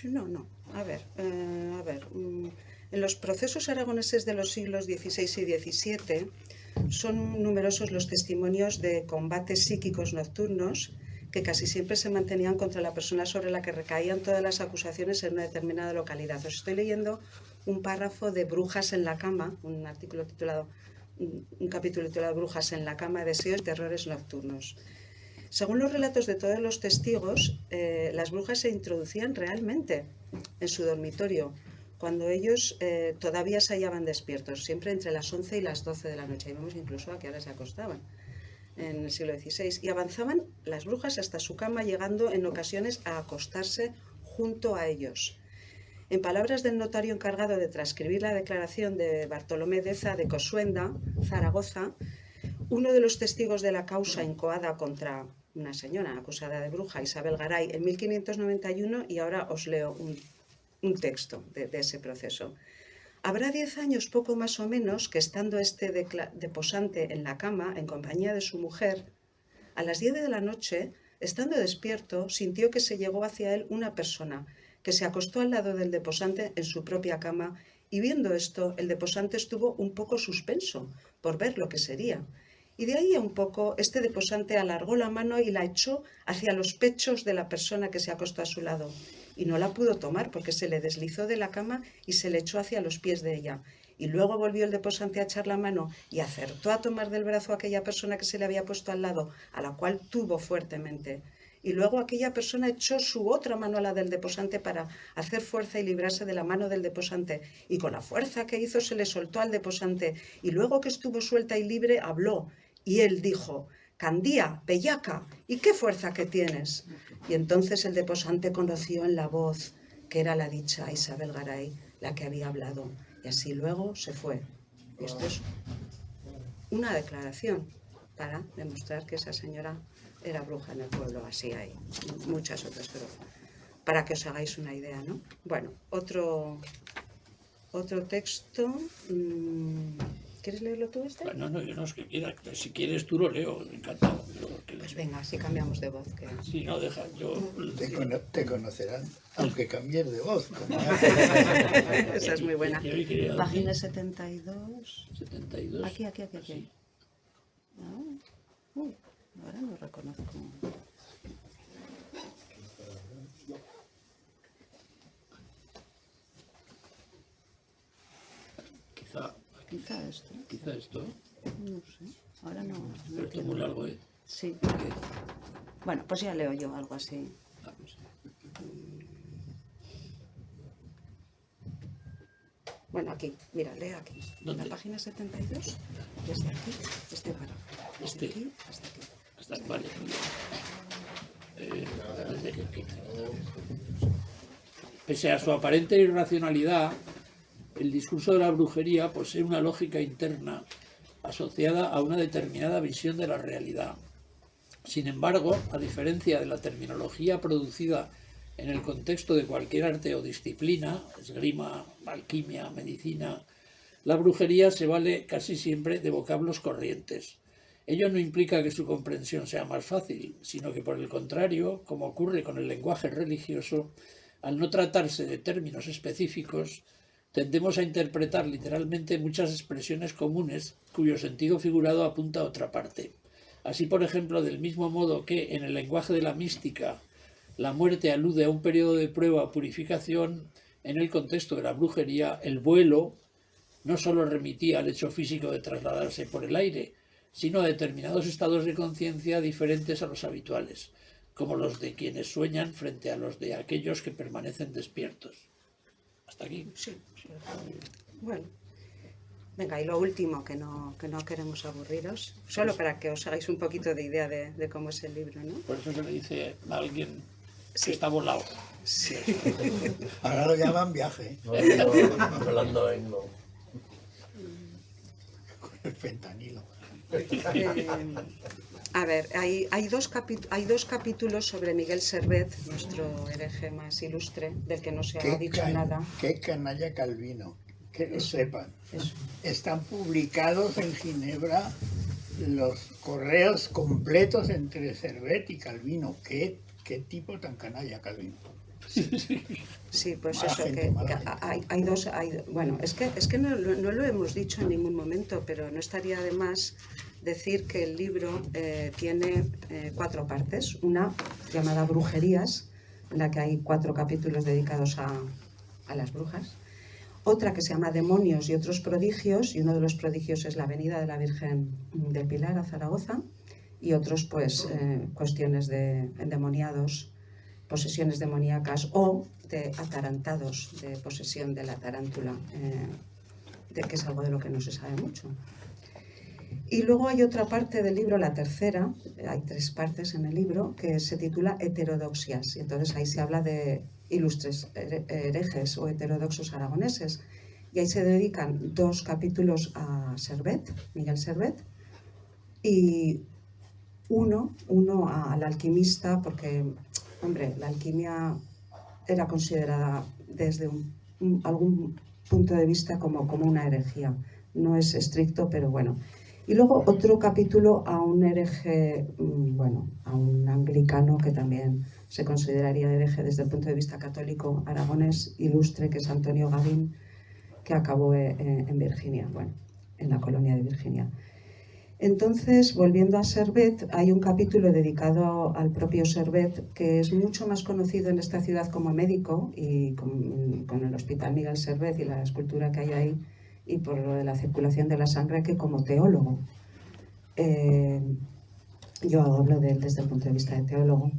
31. No. A ver. En los procesos aragoneses de los siglos XVI y XVII son numerosos los testimonios de combates psíquicos nocturnos que casi siempre se mantenían contra la persona sobre la que recaían todas las acusaciones en una determinada localidad. Os estoy leyendo un párrafo de Brujas en la cama, un capítulo titulado Brujas en la cama, deseos y terrores nocturnos. Según los relatos de todos los testigos, las brujas se introducían realmente en su dormitorio, cuando ellos todavía se hallaban despiertos, siempre entre las 11 y las 12 de la noche. Y vemos incluso a qué hora se acostaban en el siglo XVI. Y avanzaban las brujas hasta su cama, llegando en ocasiones a acostarse junto a ellos. En palabras del notario encargado de transcribir la declaración de Bartolomé Deza de Cosuenda, Zaragoza, uno de los testigos de la causa incoada contra una señora acusada de bruja, Isabel Garay, en 1591, y ahora os leo un texto de ese proceso. Habrá 10 años poco más o menos que estando este deposante en la cama en compañía de su mujer, a las 10 de la noche, estando despierto, sintió que se llegó hacia él una persona que se acostó al lado del deposante en su propia cama y viendo esto, el deposante estuvo un poco suspenso por ver lo que sería. Y de ahí a un poco, este deposante alargó la mano y la echó hacia los pechos de la persona que se acostó a su lado. Y no la pudo tomar porque se le deslizó de la cama y se le echó hacia los pies de ella. Y luego volvió el deposante a echar la mano y acertó a tomar del brazo a aquella persona que se le había puesto al lado, a la cual tuvo fuertemente. Y luego aquella persona echó su otra mano a la del deposante para hacer fuerza y librarse de la mano del deposante. Y con la fuerza que hizo se le soltó al deposante. Y luego que estuvo suelta y libre, habló. Y él dijo: «Candía, bellaca, ¿y qué fuerza que tienes?». Y entonces el deposante conoció en la voz que era la dicha Isabel Garay la que había hablado. Y así luego se fue. Y esto es una declaración para demostrar que esa señora era bruja en el pueblo. Así hay muchas otras, pero para que os hagáis una idea, ¿no? Bueno, otro texto. ¿Quieres leerlo tú este? No, yo no es que quiera. Si quieres tú lo leo, encantado. Pues venga, así cambiamos de voz. Que... Si no, deja, yo... Te conocerán, aunque cambies de voz. Esa es muy buena. Quería Página 72. 72. Aquí. Sí. Uy, ahora no reconozco. Quizá esto. No sé, ahora no. Pero esto es muy largo, ¿eh? Sí. Bueno, pues ya leo yo algo así. Pues, Bueno, aquí, mira, lee aquí. ¿Dónde? En la página 72, desde aquí, este párrafo. Desde aquí hasta aquí. Vale. Pese a su aparente irracionalidad, el discurso de la brujería posee una lógica interna asociada a una determinada visión de la realidad. Sin embargo, a diferencia de la terminología producida en el contexto de cualquier arte o disciplina, esgrima, alquimia, medicina, la brujería se vale casi siempre de vocablos corrientes. Ello no implica que su comprensión sea más fácil, sino que por el contrario, como ocurre con el lenguaje religioso, al no tratarse de términos específicos, tendemos a interpretar literalmente muchas expresiones comunes cuyo sentido figurado apunta a otra parte. Así, por ejemplo, del mismo modo que en el lenguaje de la mística la muerte alude a un periodo de prueba o purificación, en el contexto de la brujería el vuelo no solo remitía al hecho físico de trasladarse por el aire, sino a determinados estados de conciencia diferentes a los habituales, como los de quienes sueñan frente a los de aquellos que permanecen despiertos. ¿Hasta aquí? Sí. Bueno. Venga, y lo último, que no queremos aburriros, solo para que os hagáis un poquito de idea de cómo es el libro, ¿no? Por eso se le dice a alguien que Sí. está volado. Sí. Ahora lo llaman viaje, Hablando en no. con el fentanilo. A ver, hay dos capítulos sobre Miguel Servet, nuestro hereje más ilustre, del que no se ha dicho nada. Qué canalla Calvino, que lo sepan. Eso. Están publicados en Ginebra los correos completos entre Servet y Calvino. ¿Qué tipo tan canalla, Calvino? Sí, pues Mala eso, gente, que mala gente. hay dos... Bueno, es que no lo hemos dicho en ningún momento, pero no estaría de más decir que el libro tiene 4 partes. Una llamada Brujerías, en la que hay 4 capítulos dedicados a las brujas. Otra que se llama Demonios y otros prodigios, y uno de los prodigios es la venida de la Virgen del Pilar a Zaragoza, y otros pues cuestiones de endemoniados, posesiones demoníacas o de atarantados, de posesión de la tarántula, que es algo de lo que no se sabe mucho. Y luego hay otra parte del libro, la tercera, hay 3 partes en el libro, que se titula Heterodoxias, y entonces ahí se habla de ilustres herejes o heterodoxos aragoneses, y ahí se dedican 2 capítulos a Servet, Miguel Servet, y uno al alquimista, porque, hombre, la alquimia era considerada desde algún punto de vista como una herejía. No es estricto, pero bueno. Y luego otro capítulo a un hereje, bueno, a un anglicano que también se consideraría hereje desde el punto de vista católico, aragonés ilustre, que es Antonio Gavín, que acabó en Virginia, bueno, en la colonia de Virginia. Entonces, volviendo a Servet, hay un capítulo dedicado al propio Servet, que es mucho más conocido en esta ciudad como médico, y con el Hospital Miguel Servet y la escultura que hay ahí, y por lo de la circulación de la sangre, que como teólogo. Yo hablo de él desde el punto de vista de teólogo.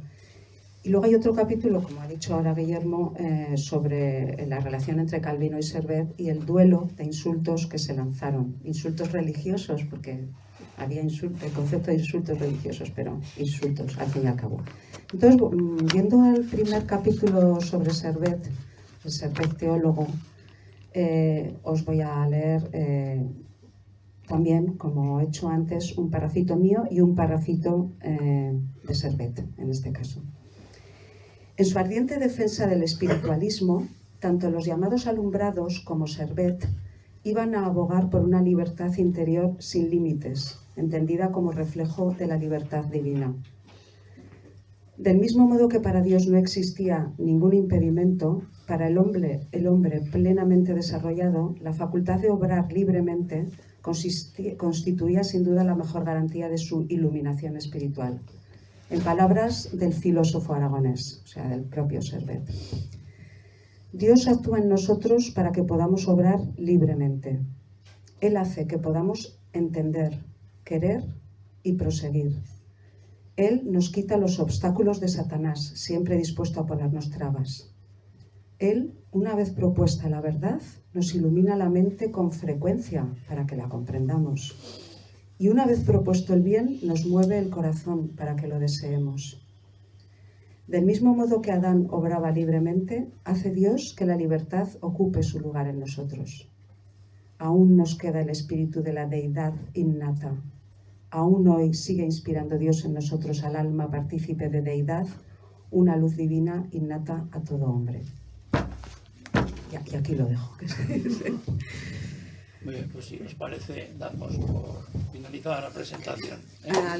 Y luego hay otro capítulo, como ha dicho ahora Guillermo, sobre la relación entre Calvino y Servet y el duelo de insultos que se lanzaron. Insultos religiosos, porque había el concepto de insultos religiosos, pero insultos al fin y al cabo. Entonces, viendo al primer capítulo sobre Servet, el Servet teólogo, os voy a leer también, como he hecho antes, un parrafito mío y un parrafito de Servet, en este caso. En su ardiente defensa del espiritualismo, tanto los llamados alumbrados como Servet iban a abogar por una libertad interior sin límites, entendida como reflejo de la libertad divina. Del mismo modo que para Dios no existía ningún impedimento, para el hombre plenamente desarrollado, la facultad de obrar libremente constituía sin duda la mejor garantía de su iluminación espiritual. En palabras del filósofo aragonés, o sea, del propio Servet. Dios actúa en nosotros para que podamos obrar libremente. Él hace que podamos entender, querer y proseguir. Él nos quita los obstáculos de Satanás, siempre dispuesto a ponernos trabas. Él, una vez propuesta la verdad, nos ilumina la mente con frecuencia para que la comprendamos. Y una vez propuesto el bien, nos mueve el corazón para que lo deseemos. Del mismo modo que Adán obraba libremente, hace Dios que la libertad ocupe su lugar en nosotros. Aún nos queda el espíritu de la deidad innata. Aún hoy sigue inspirando Dios en nosotros al alma partícipe de deidad, una luz divina innata a todo hombre. Y aquí lo dejo. Muy bien, pues si os parece, damos por finalizada la presentación. Ah,